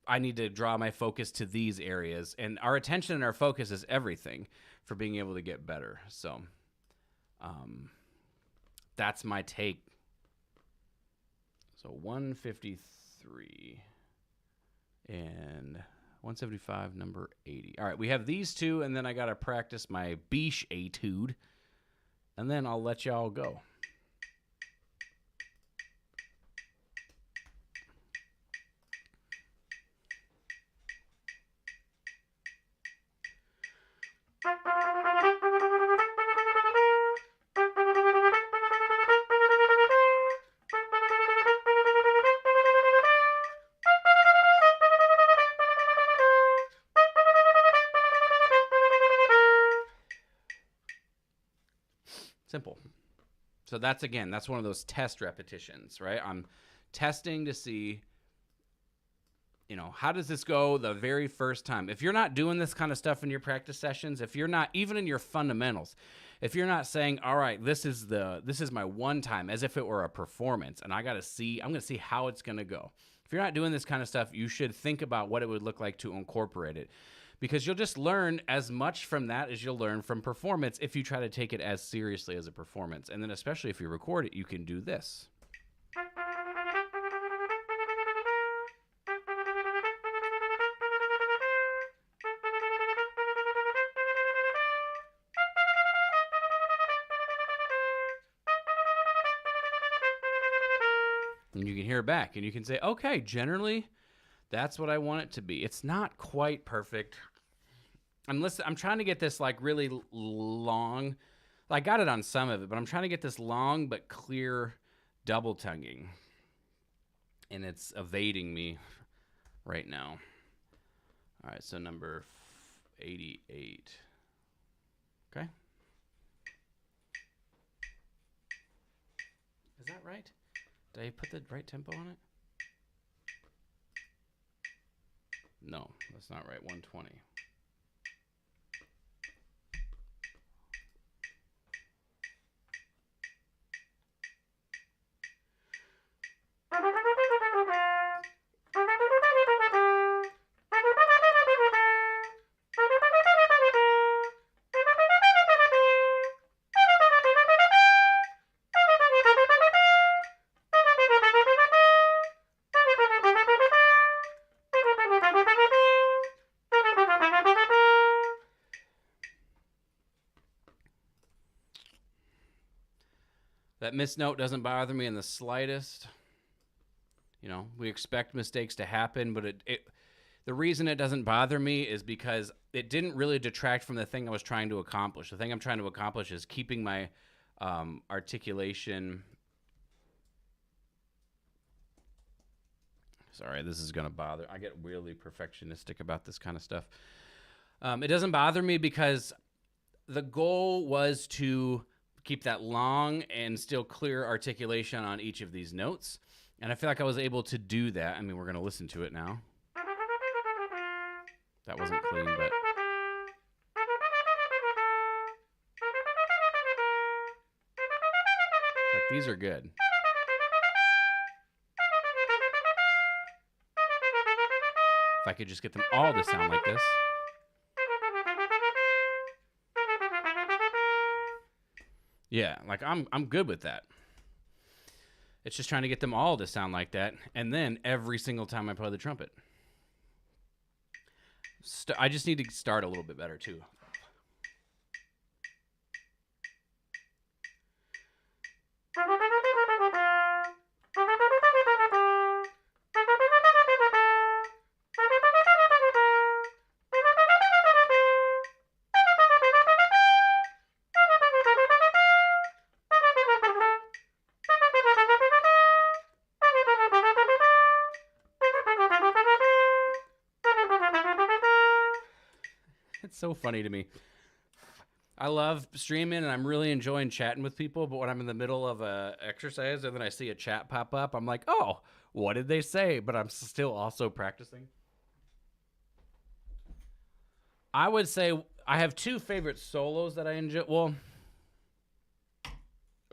I need to draw my focus to these areas. And our attention and our focus is everything for being able to get better. So that's my take. So 153 and 175, number 80. All right, we have these two, and then I got to practice my biche etude, and then I'll let y'all go. Simple. So that's one of those test repetitions, right? I'm testing to see, how does this go the very first time? If you're not doing this kind of stuff in your practice sessions, if you're not, even in your fundamentals, if you're not saying, all right, this is my one time, as if it were a performance, and I'm going to see how it's going to go. If you're not doing this kind of stuff, you should think about what it would look like to incorporate it. Because you'll just learn as much from that as you'll learn from performance if you try to take it as seriously as a performance. And then especially if you record it, you can do this. And you can hear it back, and you can say, okay, generally, that's what I want it to be. It's not quite perfect. I'm trying to get this like really long. I got it on some of it, but I'm trying to get this long but clear double tonguing. And it's evading me right now. All right, so number 88. Okay. Is that right? Did I put the right tempo on it? No, that's not right. 120. That missed note doesn't bother me in the slightest. You know, we expect mistakes to happen, but the reason it doesn't bother me is because it didn't really detract from the thing I was trying to accomplish. The thing I'm trying to accomplish is keeping my articulation. Sorry, this is going to bother. I get really perfectionistic about this kind of stuff. It doesn't bother me because the goal was to keep that long and still clear articulation on each of these notes. And I feel like I was able to do that. I mean, we're going to listen to it now. That wasn't clean, but... like, these are good. If I could just get them all to sound like this. Yeah, like I'm good with that. It's just trying to get them all to sound like that, and then every single time I play the trumpet. I just need to start a little bit better too. It's so funny to me. I love streaming and I'm really enjoying chatting with people, but when I'm in the middle of a exercise and then I see a chat pop up, I'm like, oh, what did they say? But I'm still also practicing. I would say I have two favorite solos that I enjoy. Well,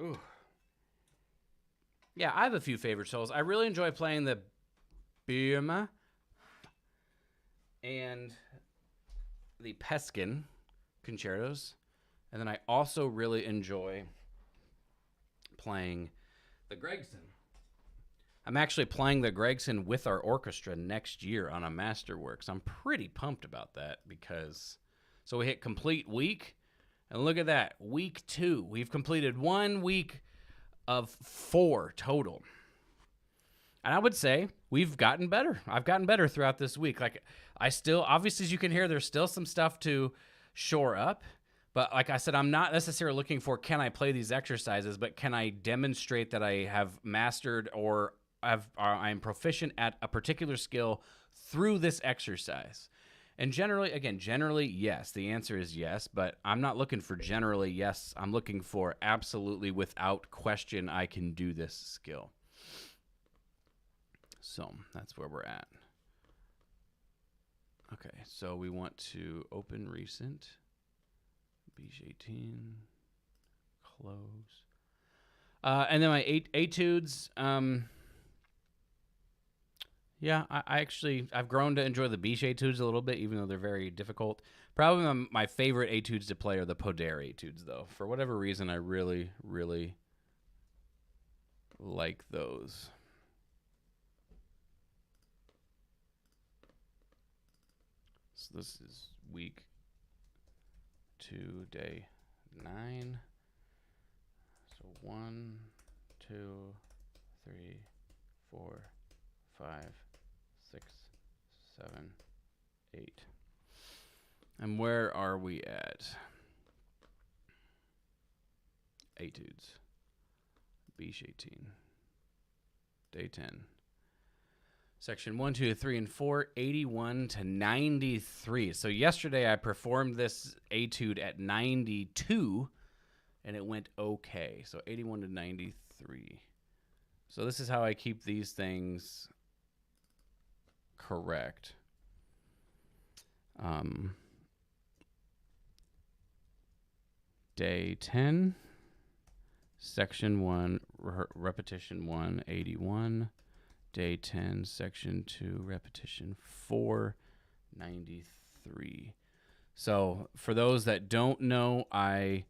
ooh. Yeah, I have a few favorite solos. I really enjoy playing the Birma and the Peskin concertos. And then I also really enjoy playing the Gregson. I'm actually playing the Gregson with our orchestra next year on a masterworks. I'm pretty pumped about that because, so we hit complete week, and look at that, week 2. We've completed 1 week of 4 total. And I would say we've gotten better. I've gotten better throughout this week. Like, I still, obviously, as you can hear, there's still some stuff to shore up. But like I said, I'm not necessarily looking for, can I play these exercises, but can I demonstrate that I have mastered or I'm proficient at a particular skill through this exercise? And generally, yes. The answer is yes, but I'm not looking for generally yes. I'm looking for absolutely without question I can do this skill. So that's where we're at. Okay, so we want to open recent, Beach 18, close. And then my etudes, yeah, I've grown to enjoy the Beach etudes a little bit, even though they're very difficult. Probably my favorite etudes to play are the Poder etudes, though. For whatever reason, I really, really like those. So this is week 2, day 9. So 1, 2, 3, 4, 5, 6, 7, 8. And where are we at? Etudes. Beach 18. Day 10. Section 1, 2, 3, and 4, 81 to 93. So yesterday I performed this etude at 92, and it went okay. So 81 to 93. So this is how I keep these things correct. Day 10, section 1, repetition 1, 81. Day 10, section 2, repetition 4, 93. So for those that don't know, I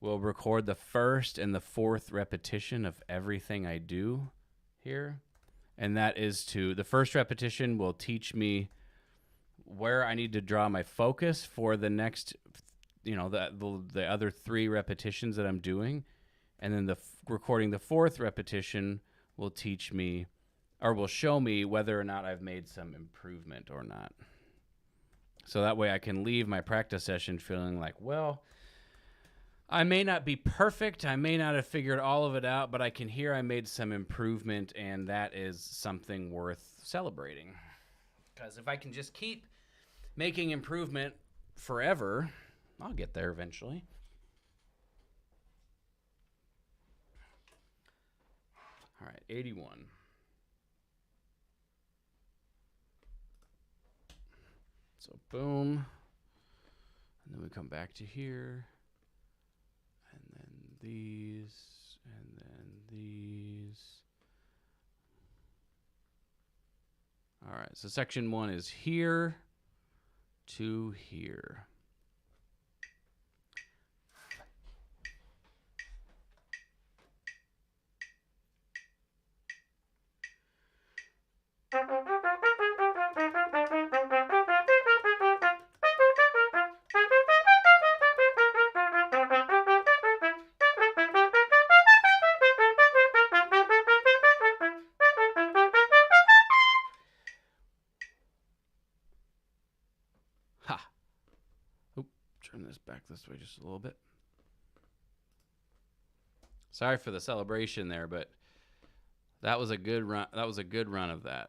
will record the first and the fourth repetition of everything I do here. And that is the first repetition will teach me where I need to draw my focus for the next, the other 3 repetitions that I'm doing. And then recording the fourth repetition will teach me, or will show me whether or not I've made some improvement or not. So that way I can leave my practice session feeling like, well, I may not be perfect, I may not have figured all of it out, but I can hear I made some improvement, and that is something worth celebrating. Because if I can just keep making improvement forever, I'll get there eventually. All right, 81. So boom, and then we come back to here, and then these, and then these. All right, so section 1 is here to here. Ha! Oop, turn this back this way just a little bit. Sorry for the celebration there, but that was a good run. That was a good run of that.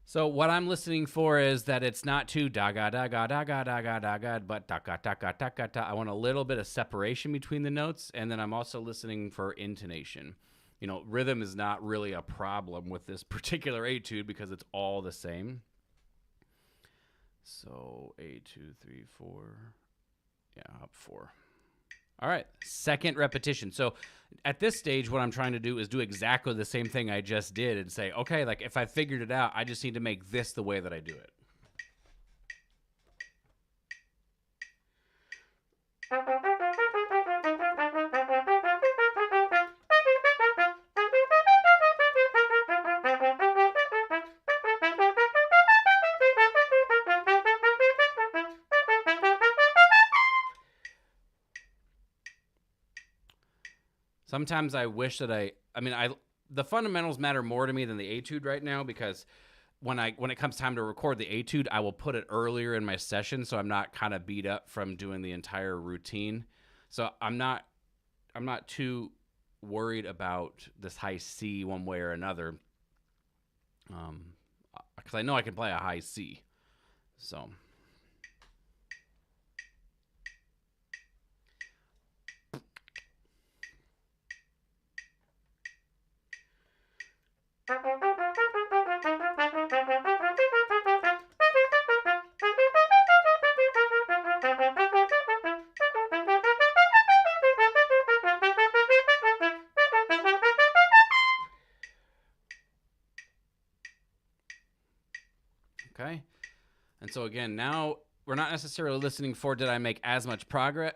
So what I'm listening for is that it's not too da-ga, da-ga, da-ga, da-ga, da-ga, but da-ga, da-ga, da-ga, da. I want a little bit of separation between the notes, and then I'm also listening for intonation. You know, rhythm is not really a problem with this particular etude because it's all the same. So A, 2, 3, 4. Yeah, up 4. All right, second repetition. So at this stage, what I'm trying to do is do exactly the same thing I just did and say, okay, like if I figured it out, I just need to make this the way that I do it. Sometimes I wish that the fundamentals matter more to me than the etude right now, because when it comes time to record the etude, I will put it earlier in my session so I'm not kind of beat up from doing the entire routine. So I'm not too worried about this high C one way or another, because I know I can play a high C. So. Okay. And so again, now we're not necessarily listening for did I make as much progress,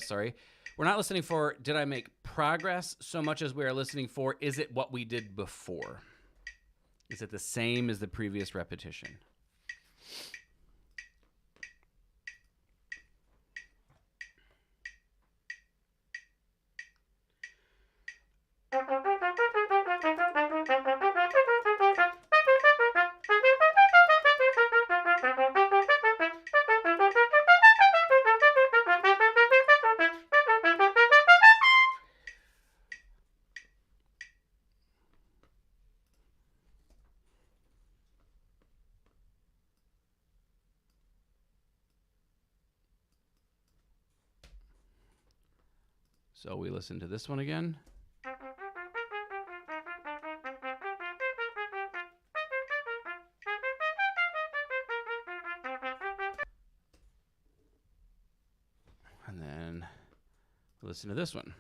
sorry. We're not listening for did I make progress so much as we are listening for is it what we did before? Is it the same as the previous repetition? So we listen to this one again. And then listen to this one.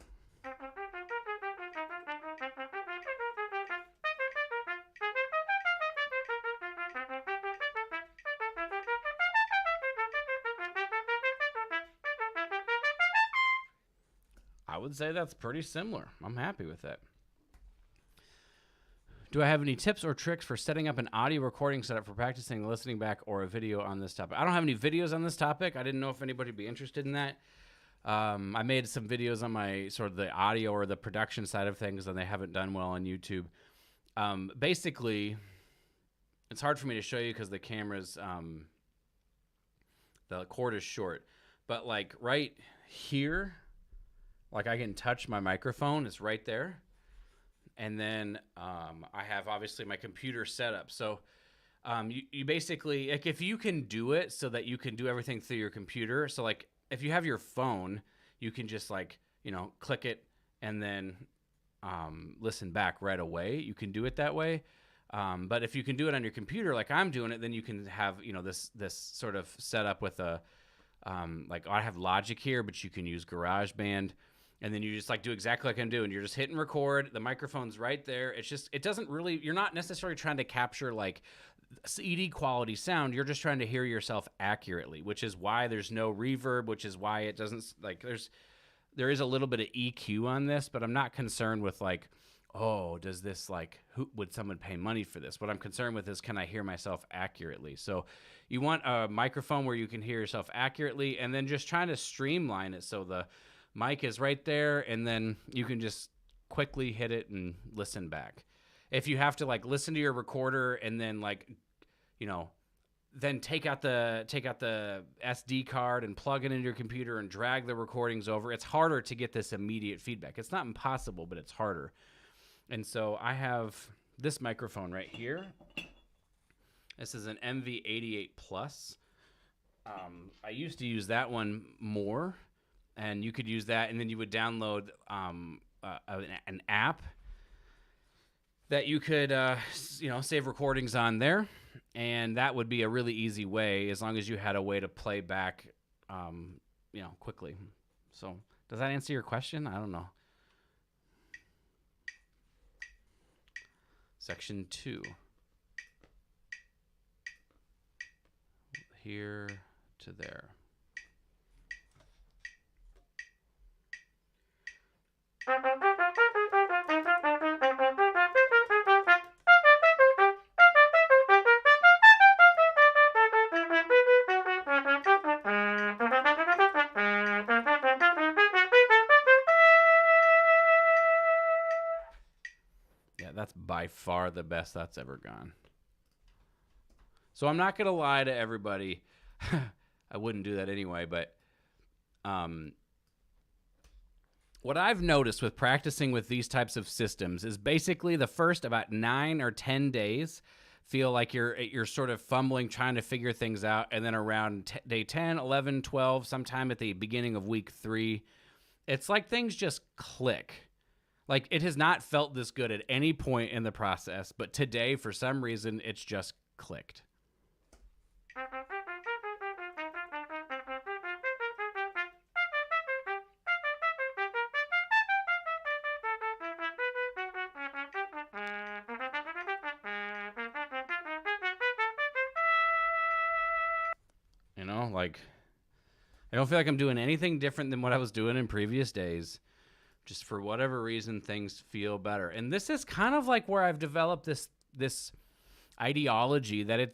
I would say that's pretty similar. I'm happy with that. Do I have any tips or tricks for setting up an audio recording setup for practicing listening back or a video on this topic? I don't have any videos on this topic. I didn't know if anybody would be interested in that. I made some videos on my sort of the audio or the production side of things, and they haven't done well on YouTube. Basically, it's hard for me to show you because the camera's, the cord is short. But like right here, like I can touch my microphone. It's right there. And then I have obviously my computer set up. So you basically, like if you can do it so that you can do everything through your computer. So like if you have your phone, you can just like, click it and then listen back right away. You can do it that way. But if you can do it on your computer like I'm doing it, then you can have, this sort of setup with a, like I have Logic here, but you can use GarageBand. And then you just like do exactly like I'm doing. You're just hitting record. The microphone's right there. It's just, it doesn't really, you're not necessarily trying to capture like CD quality sound. You're just trying to hear yourself accurately, which is why there's no reverb, which is why it doesn't like, there is a little bit of EQ on this, but I'm not concerned with like, oh, does this like, would someone pay money for this? What I'm concerned with is, can I hear myself accurately? So you want a microphone where you can hear yourself accurately, and then just trying to streamline it so the mic is right there, and then you can just quickly hit it and listen back. If you have to like listen to your recorder and then like, then take out the SD card and plug it into your computer and drag the recordings over, it's harder to get this immediate feedback. It's not impossible, but it's harder. And so I have this microphone right here. This is an MV88 Plus. I used to use that one more. And you could use that, and then you would download an app that you could, save recordings on there, and that would be a really easy way, as long as you had a way to play back, quickly. So, does that answer your question? I don't know. Section 2. Here to there. Yeah, that's by far the best that's ever gone. So I'm not going to lie to everybody. I wouldn't do that anyway, but what I've noticed with practicing with these types of systems is basically the first about 9 or 10 days feel like you're sort of fumbling, trying to figure things out. And then around day 10, 11, 12, sometime at the beginning of week 3, it's like things just click. Like it has not felt this good at any point in the process, but today, for some reason, it's just clicked. Like I don't feel like I'm doing anything different than what I was doing in previous days. Just for whatever reason, things feel better. And this is kind of like where I've developed this ideology that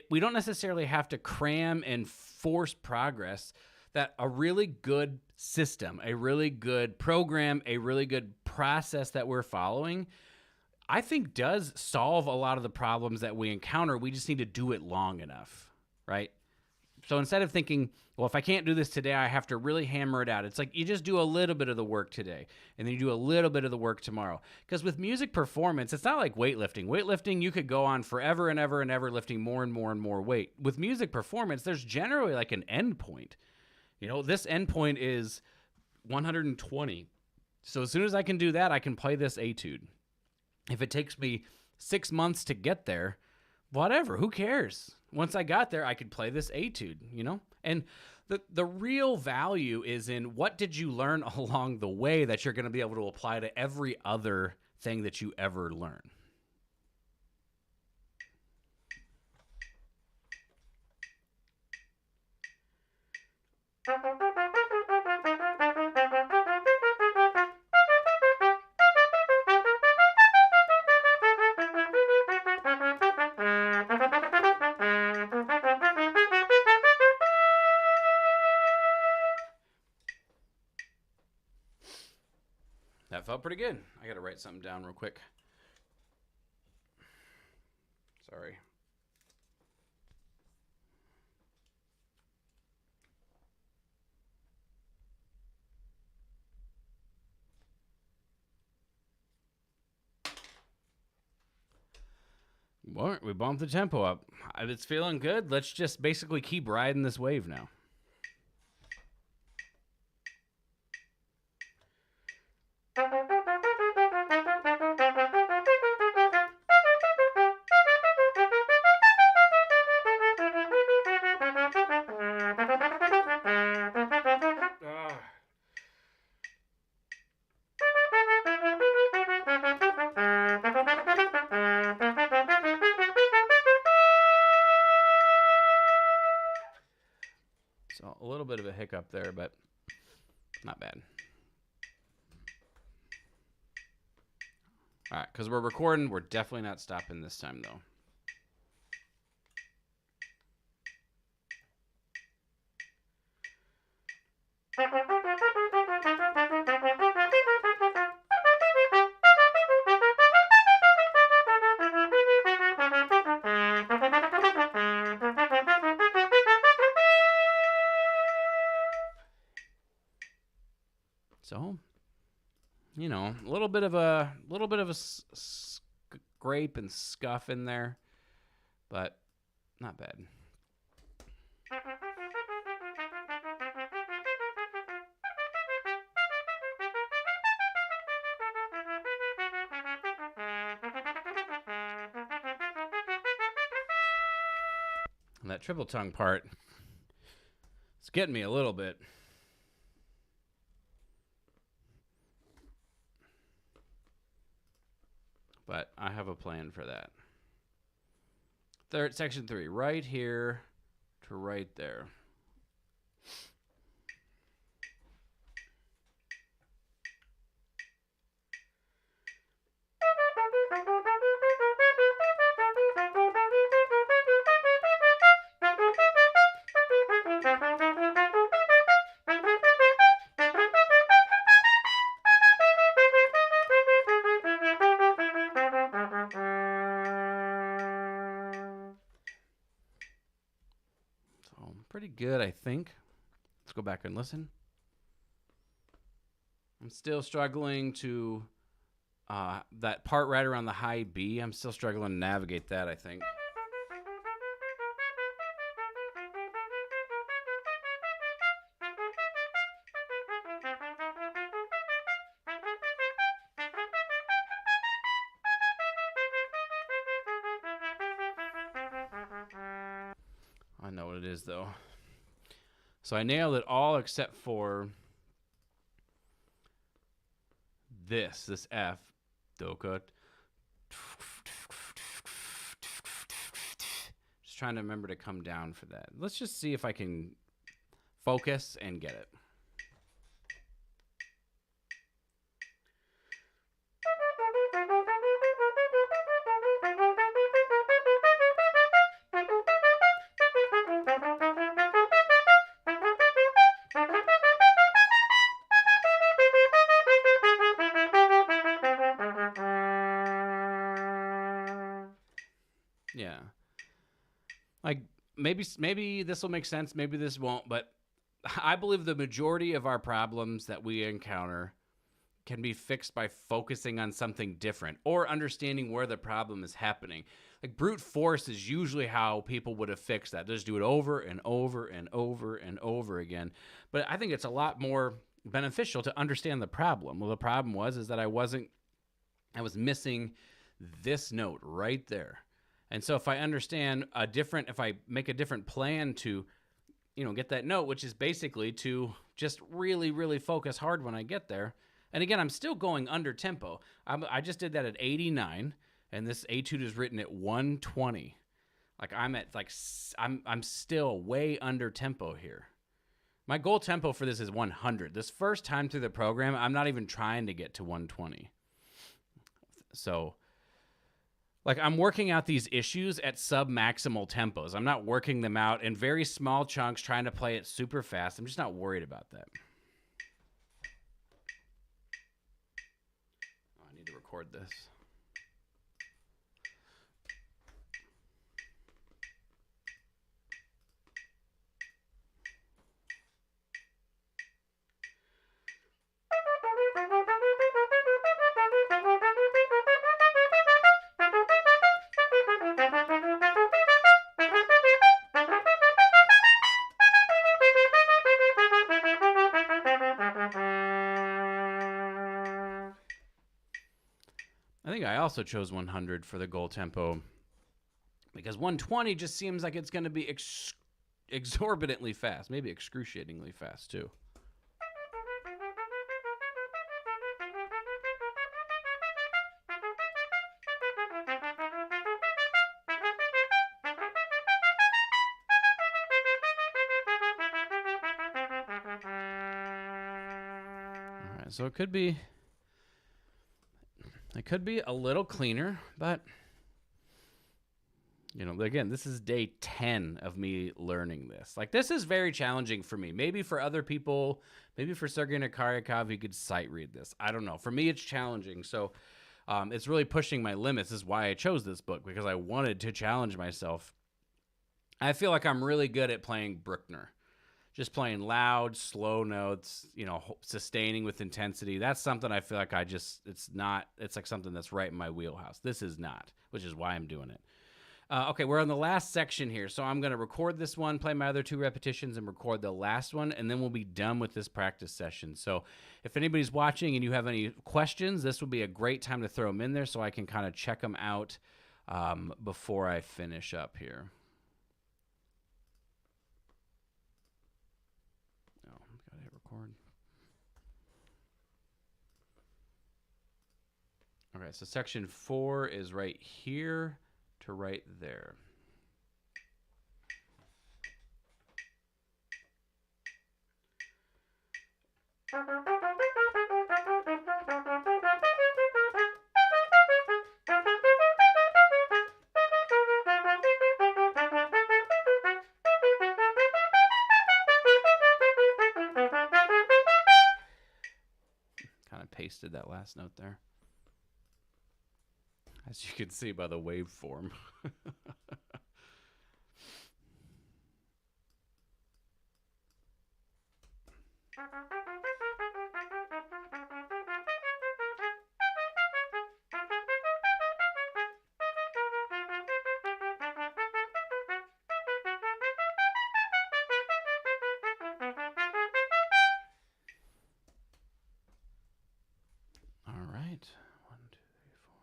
we don't necessarily have to cram and force progress, that a really good system, a really good program, a really good process that we're following, I think does solve a lot of the problems that we encounter. We just need to do it long enough, right? So instead of thinking, well, if I can't do this today, I have to really hammer it out. It's like you just do a little bit of the work today, and then you do a little bit of the work tomorrow. Because with music performance, it's not like weightlifting. Weightlifting, you could go on forever and ever and ever lifting more and more and more weight. With music performance, there's generally like an end point. This end point is 120. So as soon as I can do that, I can play this etude. If it takes me 6 months to get there, whatever, who cares? Once I got there, I could play this etude, And the real value is in what did you learn along the way that you're going to be able to apply to every other thing that you ever learn. That felt pretty good. I got to write something down real quick. Sorry. Well, we bumped the tempo up. If it's feeling good, let's just basically keep riding this wave now. So a little bit of a hiccup there, but not bad. All right, because we're recording, we're definitely not stopping this time, though. So, you know, a little bit of a scrape and scuff in there, but not bad. And that triple tongue part, it's getting me a little bit. But I have a plan for that. Section 3, right here to right there. Pretty good, I think. Let's go back and listen. I'm still struggling to that part right around the high B. I'm still struggling to navigate that, I think. I know what it is, though. So I nailed it all except for this F. Just trying to remember to come down for that. Let's just see if I can focus and get it. Yeah. Like maybe this will make sense, maybe this won't, but I believe the majority of our problems that we encounter can be fixed by focusing on something different or understanding where the problem is happening. Like brute force is usually how people would have fixed that. Just do it over and over and over and over again. But I think it's a lot more beneficial to understand the problem. Well, the problem is that I was missing this note right there. And so if I understand if I make a different plan to, get that note, which is basically to just really, really focus hard when I get there. And again, I'm still going under tempo. I just did that at 89, and this etude is written at 120. Like I'm still way under tempo here. My goal tempo for this is 100. This first time through the program, I'm not even trying to get to 120. So, I'm working out these issues at sub-maximal tempos. I'm not working them out in very small chunks, trying to play it super fast. I'm just not worried about that. record this. I think I also chose 100 for the goal tempo because 120 just seems like it's going to be exorbitantly fast, maybe excruciatingly fast too. All right, so it could be a little cleaner, but you know, again, this is day 10 of me learning this. Like, this is very challenging for me. Maybe for other people, maybe for Sergei Nakaryakov, he could sight read this. I don't know. For me, it's challenging. So it's really pushing my limits. This is why I chose this book, because I wanted to challenge myself. I feel like I'm really good at playing Bruckner. Just playing loud, slow notes, you know, sustaining with intensity. That's something I feel like it's like something that's right in my wheelhouse. This is not, which is why I'm doing it. Okay, we're on the last section here. So I'm going to record this one, play my other 2 repetitions, and record the last one, and then we'll be done with this practice session. So if anybody's watching and you have any questions, this would be a great time to throw them in there so I can kind of check them out before I finish up here. Gotta hit record. Okay, so section 4 is right here to right there. Kind of pasted that last note there, as you can see by the waveform. All right. 1, 2, 3, 4.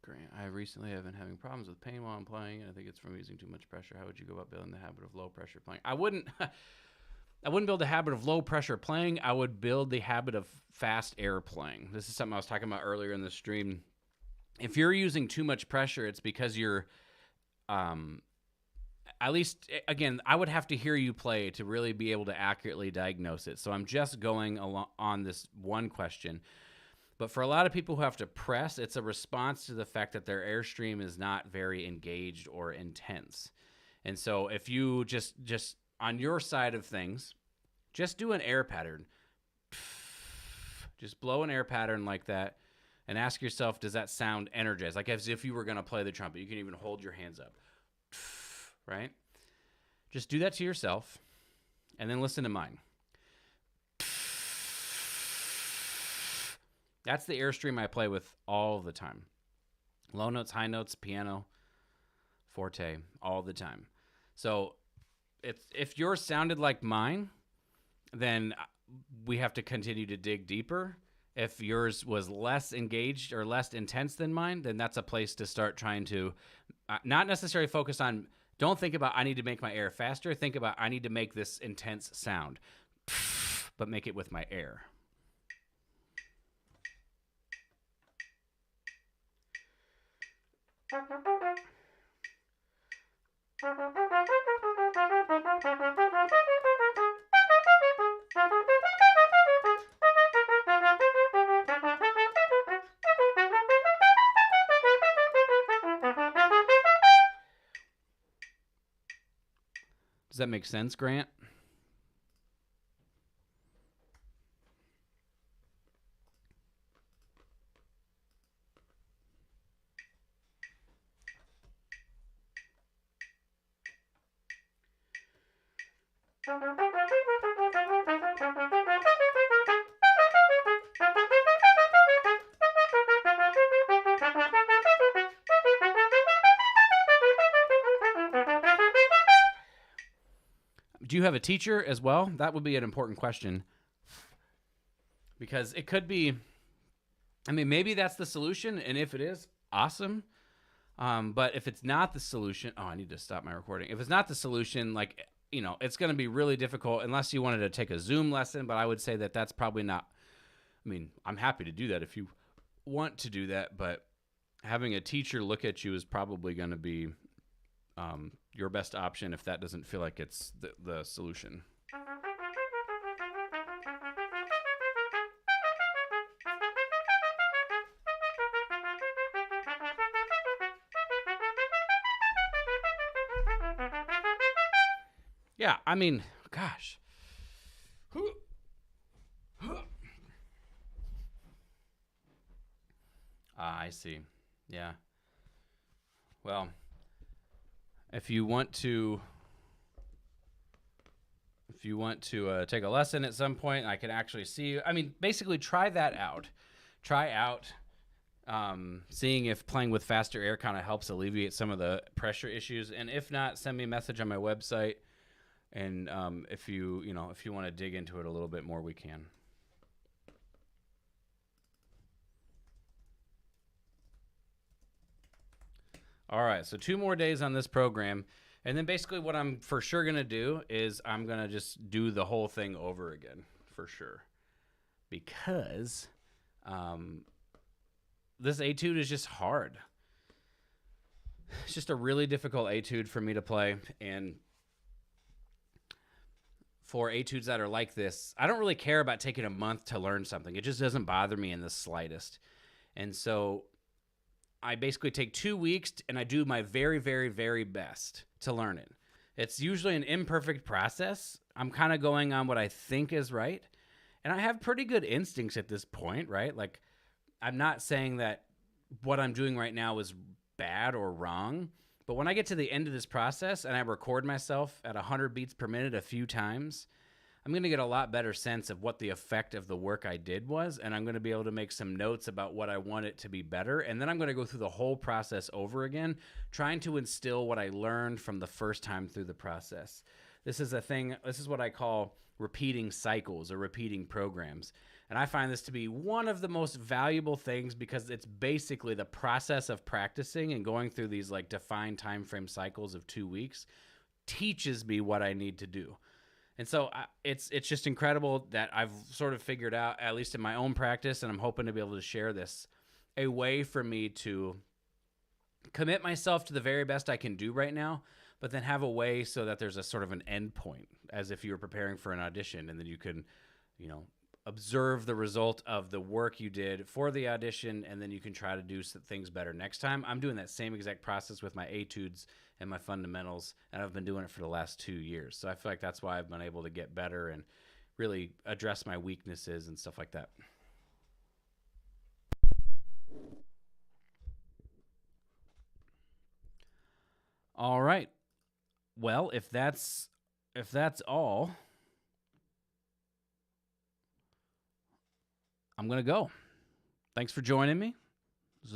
Grant, I recently have been having problems with pain while I'm playing, and I think it's from using too much pressure. How would you go about building the habit of low pressure playing? I wouldn't build the habit of low pressure playing. I would build the habit of fast air playing. This is something I was talking about earlier in the stream. If you're using too much pressure, it's because you're, at least, again, I would have to hear you play to really be able to accurately diagnose it. So I'm just going along on this one question. But for a lot of people who have to press, it's a response to the fact that their airstream is not very engaged or intense. And so if you just on your side of things, just do an air pattern. Just blow an air pattern like that and ask yourself, does that sound energized? Like as if you were going to play the trumpet. You can even hold your hands up, right? Just do that to yourself and then listen to mine. That's the airstream I play with all the time. Low notes, high notes, piano, forte, all the time. So if yours sounded like mine, then we have to continue to dig deeper. If yours was less engaged or less intense than mine, then that's a place to start trying to not necessarily focus on Don't think about I need to make my air faster. Think about I need to make this intense sound, but make it with my air. Does that make sense, Grant? Do you have a teacher as well? That would be an important question. Because it could be, I mean, maybe that's the solution. And if it is, awesome. But if it's not the solution, I need to stop my recording. If it's not the solution, like, you know, it's going to be really difficult unless you wanted to take a Zoom lesson. But I would say that that's probably not, I mean, I'm happy to do that if you want to do that. But having a teacher look at you is probably going to be your best option if that doesn't feel like it's the solution. Yeah, I mean, gosh. I see. Yeah. Well, if you want to take a lesson at some point, I can actually see you. I mean, basically try that out. Try out seeing if playing with faster air kind of helps alleviate some of the pressure issues. And if not, send me a message on my website. And if you want to dig into it a little bit more, we can. All right, so 2 more days on this program. And then basically what I'm for sure going to do is I'm going to just do the whole thing over again, for sure. Because this etude is just hard. It's just a really difficult etude for me to play. And for etudes that are like this, I don't really care about taking a month to learn something. It just doesn't bother me in the slightest. And so I basically take 2 weeks and I do my very, very, very best to learn it. It's usually an imperfect process. I'm kind of going on what I think is right. And I have pretty good instincts at this point, right? Like, I'm not saying that what I'm doing right now is bad or wrong. But when I get to the end of this process and I record myself at 100 beats per minute a few times, I'm going to get a lot better sense of what the effect of the work I did was, and I'm going to be able to make some notes about what I want it to be better, and then I'm going to go through the whole process over again, trying to instill what I learned from the first time through the process. This is what I call repeating cycles or repeating programs. And I find this to be one of the most valuable things because it's basically the process of practicing and going through these like defined time frame cycles of 2 weeks teaches me what I need to do. And so it's just incredible that I've sort of figured out, at least in my own practice, and I'm hoping to be able to share this, a way for me to commit myself to the very best I can do right now, but then have a way so that there's a sort of an end point, as if you were preparing for an audition, and then you can, observe the result of the work you did for the audition, and then you can try to do some things better next time. I'm doing that same exact process with my etudes and my fundamentals, and I've been doing it for the last 2 years. So I feel like that's why I've been able to get better and really address my weaknesses and stuff like that. All right. Well, if that's all, I'm going to go. Thanks for joining me.